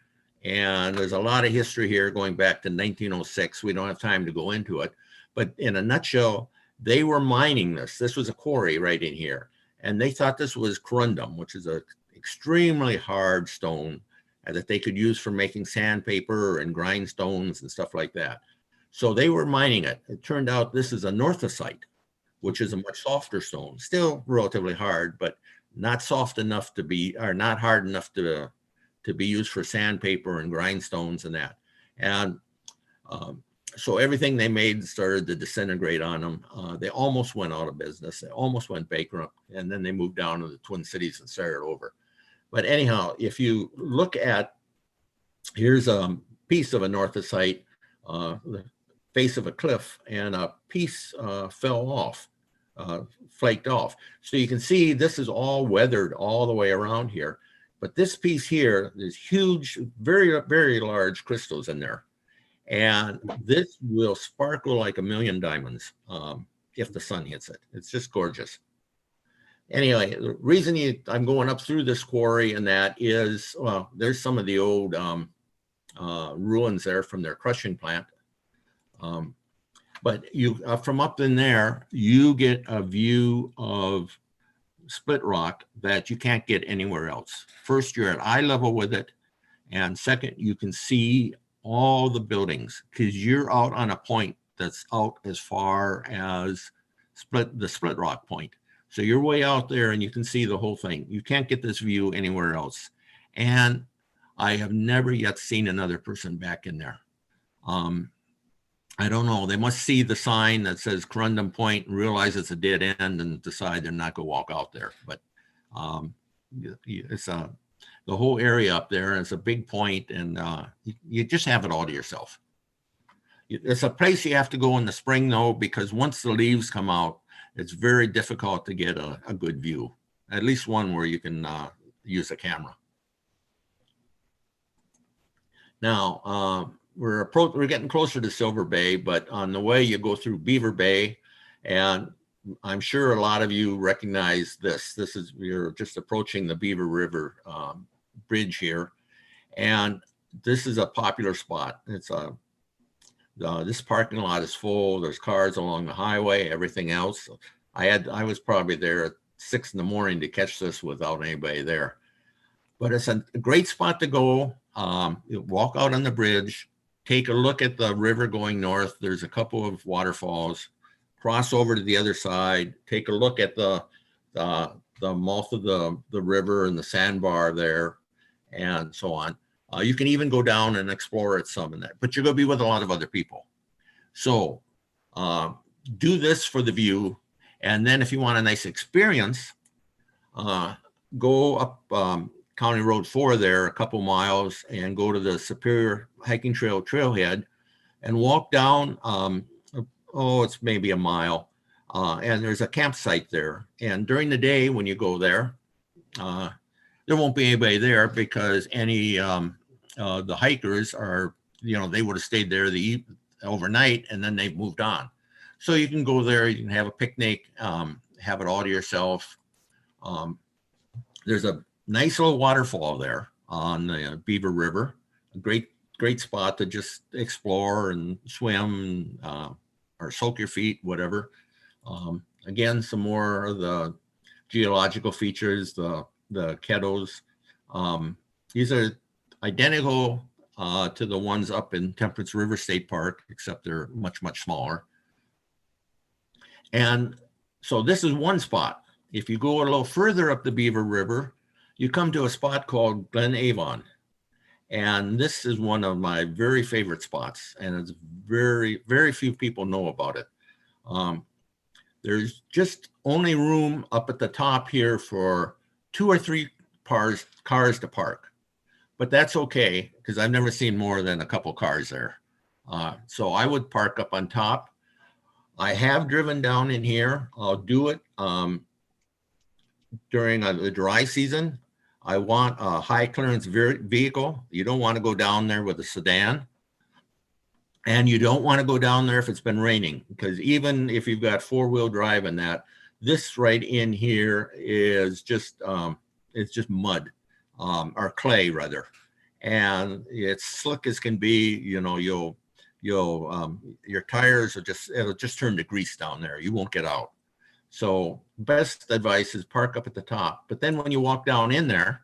And there's a lot of history here going back to 1906. We don't have time to go into it. But in a nutshell, they were mining this. This was a quarry right in here. And they thought this was corundum, which is an extremely hard stone that they could use for making sandpaper and grindstones and stuff like that. So they were mining it. It turned out this is a northosite, which is a much softer stone, still relatively hard, but not soft enough to be, or not hard enough to be used for sandpaper and grindstones and that. And so everything they made started to disintegrate on them. They almost went out of business. They almost went bankrupt. And then they moved down to the Twin Cities and started over. But anyhow, if you look at, here's a piece of a northosite, the face of a cliff, and a piece fell off, flaked off. So you can see this is all weathered all the way around here. But this piece here, there's huge, very, very large crystals in there. And this will sparkle like a million diamonds if the sun hits it. It's just gorgeous. Anyway, the reason I'm going up through this quarry and that is, well, there's some of the old ruins there from their crushing plant. But you from up in there, you get a view of Split Rock that you can't get anywhere else. First, you're at eye level with it. And second, you can see all the buildings because you're out on a point that's out as far as the Split Rock point. So you're way out there and you can see the whole thing. You can't get this view anywhere else. And I have never yet seen another person back in there. I don't know. They must see the sign that says Corundum Point and realize it's a dead end and decide they're not going to walk out there. But it's the whole area up there is a big point, and you just have it all to yourself. It's a place you have to go in the spring, though, because once the leaves come out, it's very difficult to get a good view, at least one where you can use a camera. Now, we're getting closer to Silver Bay, but on the way you go through Beaver Bay, and I'm sure a lot of you recognize this. You're just approaching the Beaver River bridge here, and this is a popular spot. It's this parking lot is full. There's cars along the highway, everything else. I was probably there 6 in the morning to catch this without anybody there. But it's a great spot to go. You walk out on the bridge, take a look at the river going north. There's a couple of waterfalls. Cross over to the other side. Take a look at the mouth of the river and the sandbar there, and so on. You can even go down and explore it some in that, but you're going to be with a lot of other people. So do this for the view. And then if you want a nice experience, go up County Road 4 there a couple miles and go to the Superior Hiking Trail trailhead and walk down, it's maybe a mile. And there's a campsite there. And during the day when you go there, there won't be anybody there because any the hikers are, they would have stayed there overnight and then they've moved on. So you can go there, you can have a picnic, have it all to yourself. There's a nice little waterfall there on the Beaver River, a great spot to just explore and swim or soak your feet, whatever. Again, some more of the geological features, the Keddos. These are identical to the ones up in Temperance River State Park, except they're much, much smaller. And so this is one spot. If you go a little further up the Beaver River, you come to a spot called Glen Avon. And this is one of my very favorite spots. And it's very, very few people know about it. There's just only room up at the top here for 2 or 3 cars to park. But that's okay, because I've never seen more than a couple cars there. So I would park up on top. I have driven down in here. I'll do it during the dry season. I want a high clearance vehicle. You don't want to go down there with a sedan. And you don't want to go down there if it's been raining, because even if you've got 4-wheel drive and that, this right in here is just, it's just mud, or clay rather. And it's slick as can be, your tires are it'll just turn to grease down there. You won't get out. So best advice is park up at the top. But then when you walk down in there,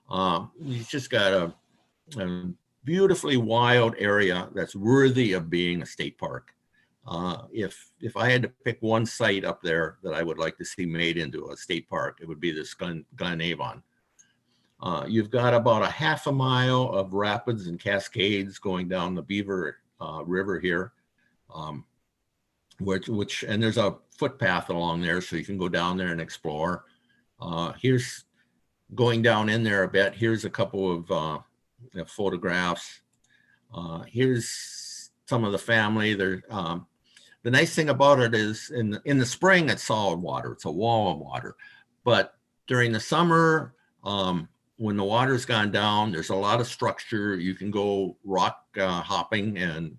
you just got a beautifully wild area that's worthy of being a state park. If I had to pick one site up there that I would like to see made into a state park, it would be this Glen Avon. You've got about a half a mile of rapids and cascades going down the Beaver River here, and there's a footpath along there, so you can go down there and explore. Here's going down in there a bit. Here's a couple of photographs. Here's some of the family. There. The nice thing about it is in the spring, it's solid water. It's a wall of water. But during the summer, when the water's gone down, there's a lot of structure. You can go rock hopping, and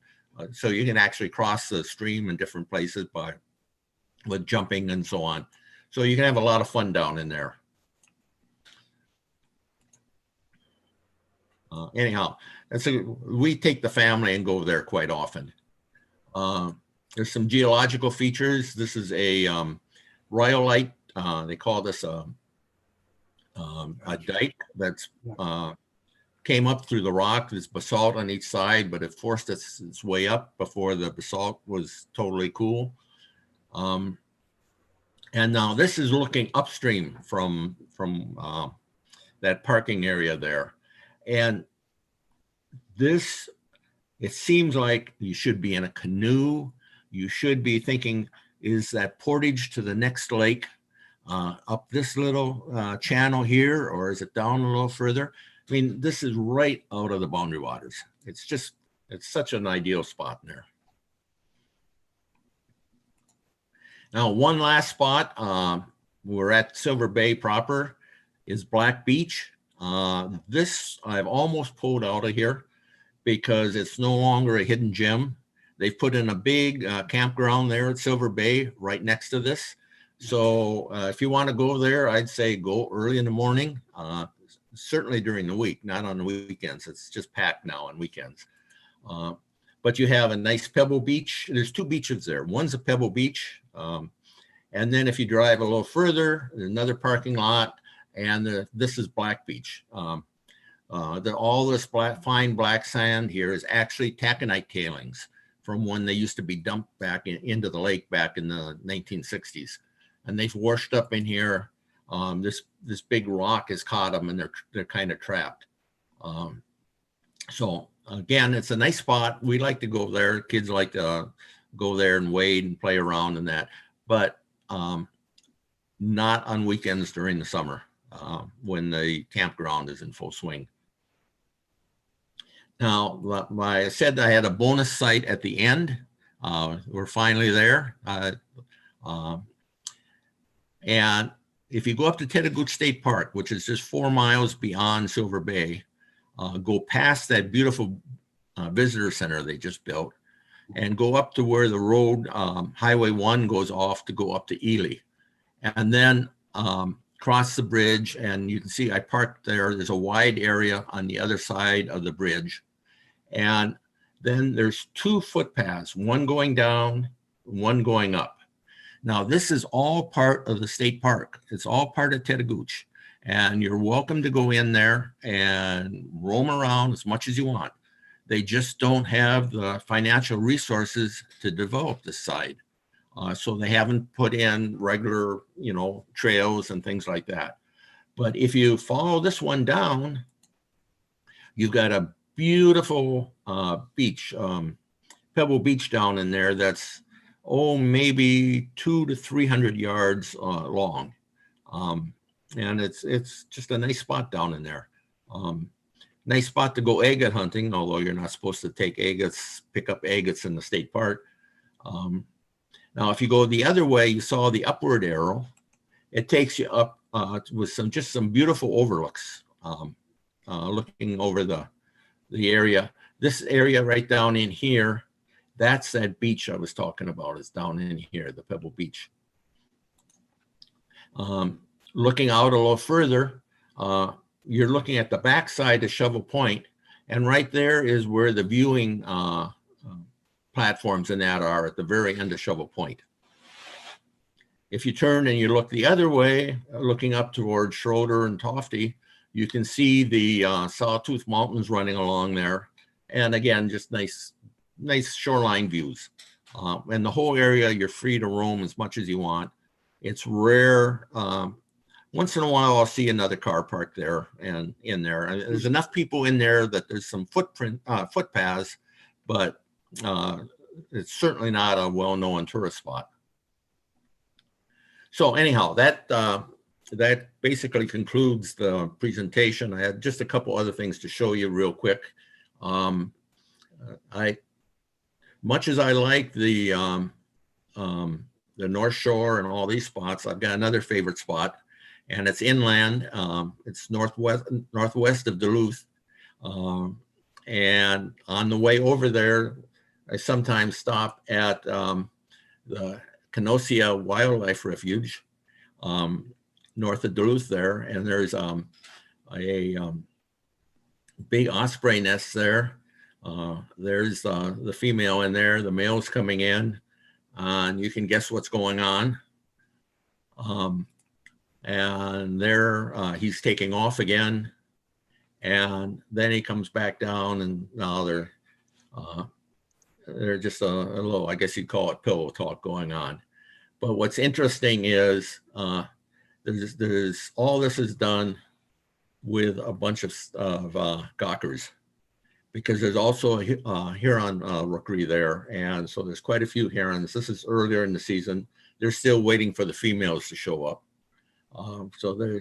so you can actually cross the stream in different places with jumping and so on. So you can have a lot of fun down in there. Anyhow, we take the family and go there quite often. There's some geological features. This is a rhyolite. They call this a dike that's came up through the rock. There's basalt on each side, but it forced its way up before the basalt was totally cool. And now this is looking upstream from that parking area there. And this, it seems like you should be in a canoe. You should be thinking, is that portage to the next lake up this little channel here, or is it down a little further? I mean, this is right out of the Boundary Waters. It's such an ideal spot in there. Now, one last spot, we're at Silver Bay proper, is Black Beach. This I've almost pulled out of here because it's no longer a hidden gem. They've put in a big campground there at Silver Bay right next to this. So if you want to go there, I'd say go early in the morning, certainly during the week, not on the weekends. It's just packed now on weekends. But you have a nice pebble beach. There's 2 beaches there. One's a pebble beach. And then if you drive a little further, there's another parking lot, and this is Black Beach. All this fine black sand here is actually taconite tailings from when they used to be dumped back into the lake back in the 1960s. And they've washed up in here. This big rock has caught them, and they're kind of trapped. So again, it's a nice spot. We like to go there. Kids like to go there and wade and play around and that, but not on weekends during the summer when the campground is in full swing. Now, I said I had a bonus site at the end. We're finally there. And if you go up to Tetagooch State Park, which is just 4 miles beyond Silver Bay, go past that beautiful visitor center they just built, and go up to where the road, Highway 1 goes off to go up to Ely. And then cross the bridge, and you can see I parked there. There's a wide area on the other side of the bridge. And then there's 2 footpaths, one going down, one going up. Now, this is all part of the state park. It's all part of Tetagooch. And you're welcome to go in there and roam around as much as you want. They just don't have the financial resources to develop this side. So they haven't put in regular, trails and things like that. But if you follow this one down, you've got a beautiful beach, Pebble Beach down in there that's, maybe 200 to 300 yards long. And it's just a nice spot down in there. Nice spot to go agate hunting, although you're not supposed to take agates, pick up agates in the state park. Now, if you go the other way, you saw the upward arrow. It takes you up with some beautiful overlooks, looking over the area. This area right down in here, that's that beach I was talking about. It's down in here, the Pebble Beach. Looking out a little further, you're looking at the backside of Shovel Point, and right there is where the viewing platforms and that are at the very end of Shovel Point. If you turn and you look the other way, looking up towards Schroeder and Tofty, you can see the Sawtooth Mountains running along there. And again, just nice shoreline views. And the whole area, you're free to roam as much as you want. It's rare. Once in a while, I'll see another car parked there and in there. There's enough people in there that there's some footpaths, but it's certainly not a well-known tourist spot. So anyhow, that basically concludes the presentation. I had just a couple other things to show you real quick. Much as I like the North Shore and all these spots, I've got another favorite spot, and it's inland. It's northwest of Duluth. And on the way over there, I sometimes stop at the Canosia Wildlife Refuge, north of Duluth there. And there's a big osprey nest there. There's the female in there, the male's coming in, and you can guess what's going on. And there he's taking off again, and then he comes back down, and now they're just a little, I guess you'd call it pillow talk going on. But what's interesting is there's all this is done with a bunch of gawkers, because there's also a heron rookery there. And so there's quite a few herons. This is earlier in the season. They're still waiting for the females to show up. So they're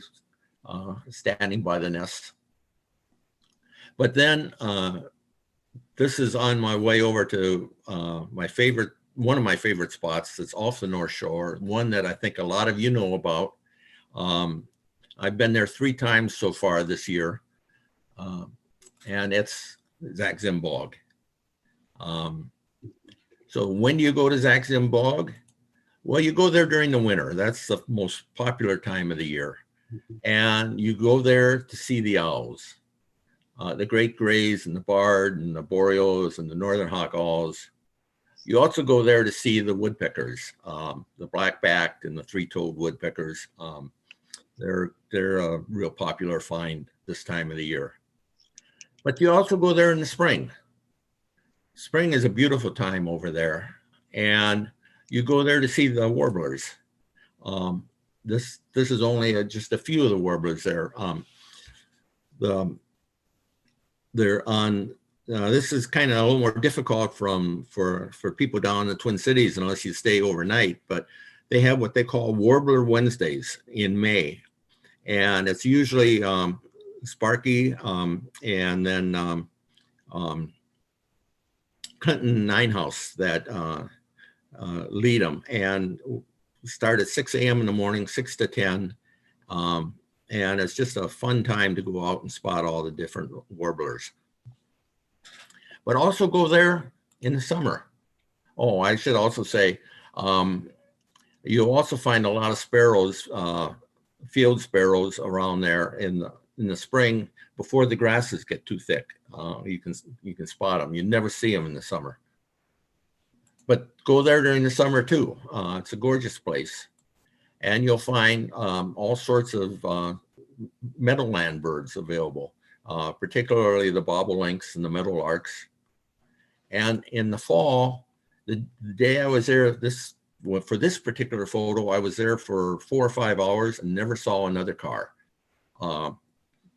standing by the nest. But then this is on my way over to one of my favorite spots that's off the North Shore, one that I think a lot of you know about. I've been there 3 times so far this year, and it's Zach-Zim Bog. So when do you go to Zach-Zim Bog? Well, you go there during the winter. That's the most popular time of the year. And you go there to see the owls, the great grays and the barred and the boreals and the northern hawk owls. You also go there to see the woodpeckers, the black-backed and the three-toed woodpeckers. They're a real popular find this time of the year. But you also go there in the spring. Spring is a beautiful time over there, and you go there to see the warblers. This is only just a few of the warblers there. They're on. This is kind of a little more difficult for people down in the Twin Cities unless you stay overnight. But they have what they call Warbler Wednesdays in May, and it's usually Sparky and then Clinton Ninehouse that lead them, and start at 6 a.m. in the morning, 6 to 10. And it's just a fun time to go out and spot all the different warblers. But also go there in the summer. Oh, I should also say, you'll also find a lot of sparrows, field sparrows around there in the spring before the grasses get too thick. You can spot them. You never see them in the summer. But go there during the summer too. It's a gorgeous place. And you'll find all sorts of meadowland birds available, particularly the bobolinks and the meadowlarks. And in the fall, the day I was there, for this particular photo, I was there for 4 or 5 hours and never saw another car.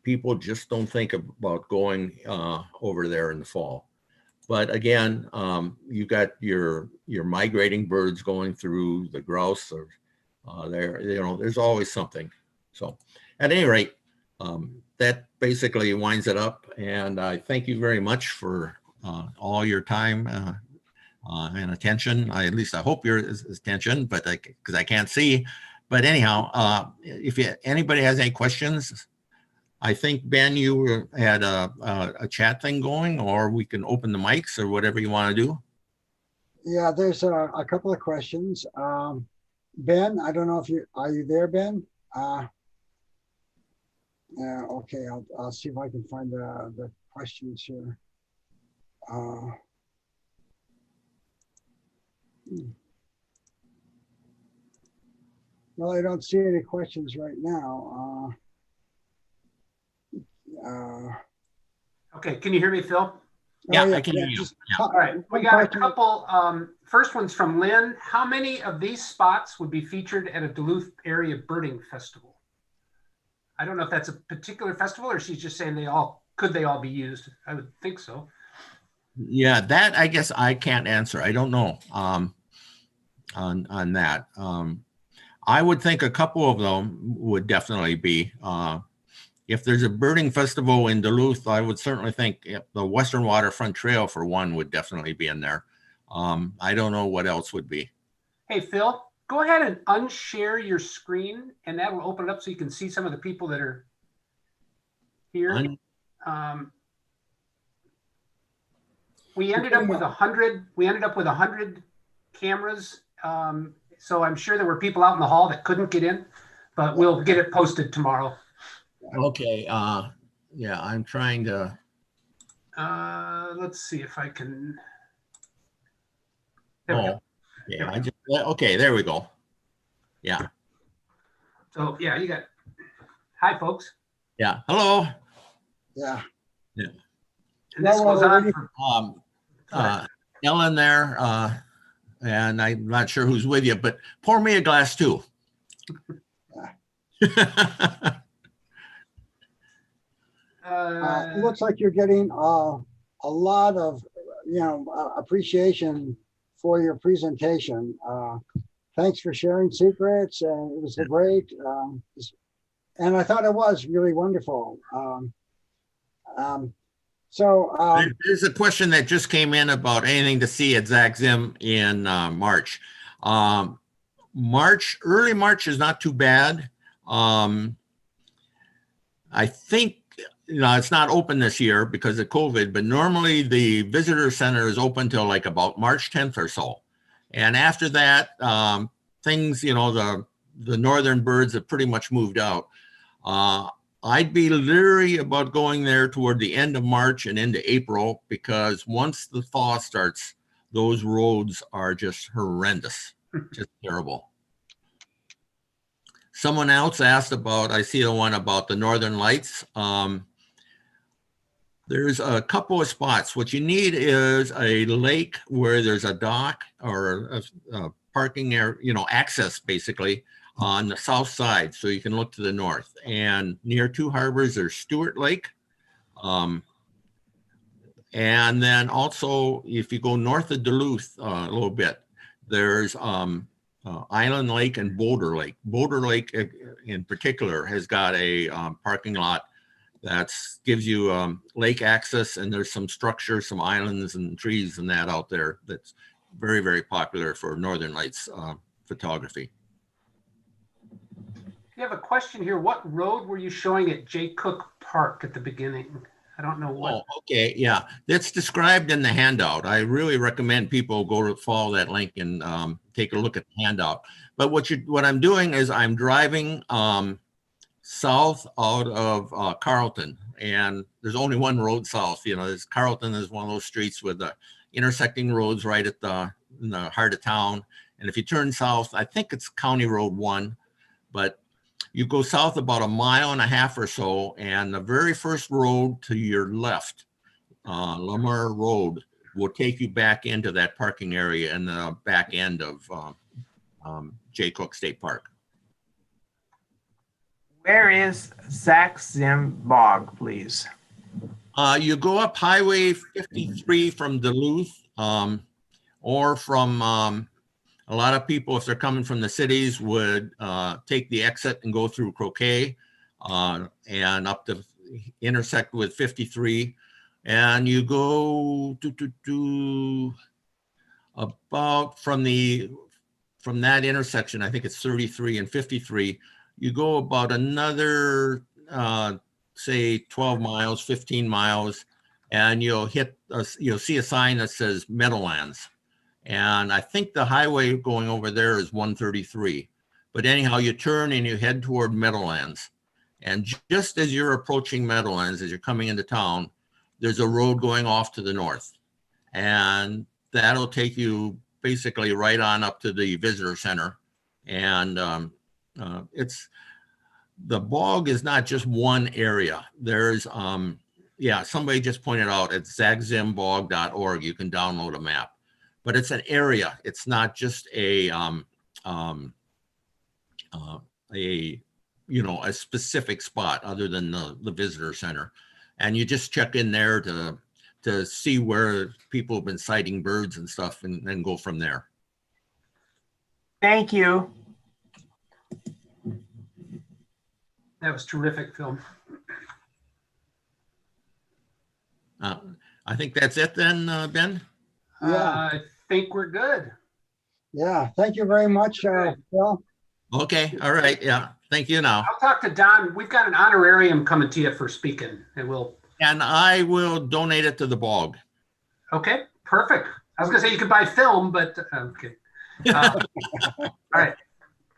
People just don't think about going over there in the fall. But again, you got your migrating birds going through, the grouse or there's always something. So at any rate, that basically winds it up. And I thank you very much for all your time and attention. At least I hope your attention, but because I can't see. But anyhow, if anybody has any questions, I think, Ben, you had a chat thing going, or we can open the mics or whatever you want to do. Yeah, there's a couple of questions. Ben, I don't know if are you there, Ben? Yeah, okay, I'll see if I can find the questions here. Well, I don't see any questions right now. Okay, can you hear me, Phil? Yeah, oh, I can hear you. All right, we got a couple. First one's from Lynn. How many of these spots would be featured at a Duluth area birding festival? I don't know if that's a particular festival, or she's just saying could they all be used? I would think so. Yeah, that I guess I can't answer. I don't know on that. I would think a couple of them would definitely be. If there's a birding festival in Duluth, I would certainly think the Western Waterfront Trail, for one, would definitely be in there. I don't know what else would be. Hey, Phil, go ahead and unshare your screen, and that will open it up so you can see some of the people that are here. We ended up with 100. We ended up with 100 cameras. So I'm sure there were people out in the hall that couldn't get in, but we'll get it posted tomorrow. Okay. Yeah, I'm trying to. Let's see if I can. Yeah. Okay, there we go. Yeah. So yeah, you got. Hi, folks. Yeah. Hello. Yeah. Yeah. And this goes on. Ellen there, and I'm not sure who's with you, but pour me a glass too. It looks like you're getting a lot of appreciation for your presentation. Thanks for sharing secrets, and it was great. And I thought it was really wonderful. There's a question that just came in about anything to see at Zach Zim in March. Early March is not too bad. I think it's not open this year because of COVID, but normally the visitor center is open till like about March 10th or so. And after that, things, the northern birds have pretty much moved out. I'd be leery about going there toward the end of March and into April, because once the thaw starts, those roads are just horrendous, just terrible. Someone else asked about, I see the one about the Northern Lights. There's a couple of spots. What you need is a lake where there's a dock or a parking area, you know, access basically on the south side, so you can look to the north. And near two harbors, there's Stewart Lake. And then also, if you go north of Duluth a little bit, there's Island Lake and Boulder Lake. Boulder Lake in particular has got a parking lot that gives you lake access, and there's some structures, some islands and trees and that out there that's very, very popular for Northern Lights photography. You have a question here. What road were you showing at J. Cook Park at the beginning? I don't know what. Oh, okay, yeah, that's described in the handout. I really recommend people go to follow that link and take a look at the handout. But what I'm doing is I'm driving south out of Carlton, and there's only one road south. You know, Carlton is one of those streets with the intersecting roads right at in the heart of town. And if you turn south, I think it's County Road 1, but you go south about 1.5 miles or so, and the very first road to your left, Lamar Road, will take you back into that parking area in the back end of J. Cook State Park. Where is Sax-Zim Bog, please? You go up Highway 53 from Duluth, or from a lot of people, if they're coming from the cities, would take the exit and go through Croquet and up to intersect with 53. And you go about from that intersection, I think it's 33 and 53, you go about another, say 12 miles, 15 miles, and you'll see a sign that says Meadowlands. And I think the highway going over there is 133. But anyhow, you turn and you head toward Meadowlands. And just as you're approaching Meadowlands, as you're coming into town, there's a road going off to the north. And that'll take you basically right on up to the visitor center. And the bog is not just one area. There's, somebody just pointed out at zagzimbog.org, you can download a map. But it's an area. It's not just a specific spot other than the visitor center. And you just check in there to see where people have been sighting birds and stuff, and then go from there. Thank you. That was terrific, Phil. I think that's it then, Ben. Yeah. I think we're good. Yeah, thank you very much, Phil. Okay, all right, yeah, thank you now. I'll talk to Don. We've got an honorarium coming to you for speaking, and I will donate it to the bog. Okay, perfect. I was gonna say you could buy film, but okay. All right,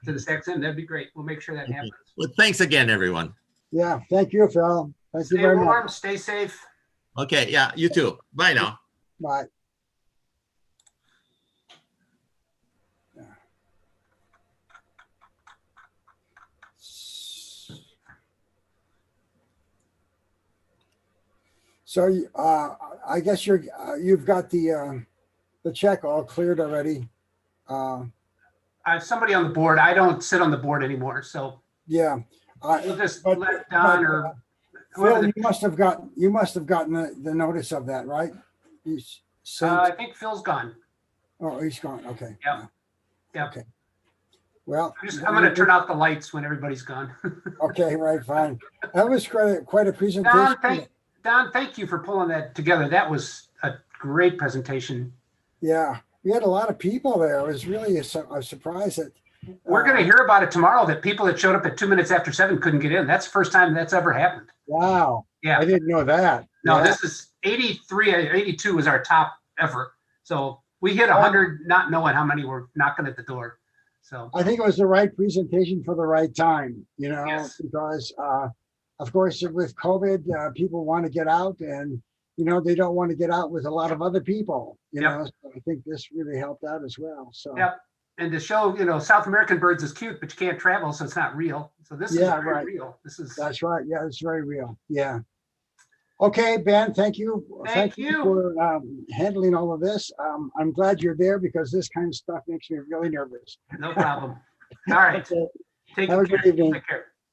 to the Sax-Zim, that'd be great. We'll make sure that happens. Well, thanks again, everyone. Yeah, thank you, Phil. Thank you Stay very warm, much. stay safe. Okay, yeah, you too. Bye now. Bye. So I guess you've got the check all cleared already. I have somebody on the board. I don't sit on the board anymore, so Yeah. we'll just let Don or Phil, whoever. you must have gotten the notice of that, right? You sent, I think Phil's gone. oh, he's gone. Okay. Yep. Yep. Okay. Well, I'm going to turn out the lights when everybody's gone. okay, right, fine. That was quite a presentation. Don, thank you for pulling that together. That was a great presentation. Yeah, we had a lot of people there. It was really a surprise that We're going to hear about it tomorrow, that people that showed up at 2 minutes after 7 couldn't get in. That's the first time that's ever happened. Wow. Yeah. I didn't know that. No, Yeah. this is 83, 82 was our top ever. So we hit 100, not knowing how many were knocking at the door. So I think it was the right presentation for the right time, Yes. because of course with COVID, people want to get out and they don't want to get out with a lot of other people, Yep. So I think this really helped out as well. So, Yep. And to show, South American birds is cute, but you can't travel, so it's not real. So this is Yeah, very right. real. This is, that's right. Yeah, it's very real. Yeah. Okay, Ben, thank you. Thank you. for handling all of this. I'm glad you're there because this kind of stuff makes me really nervous. no problem. All right. Okay. Take Have a care. good evening. Take care.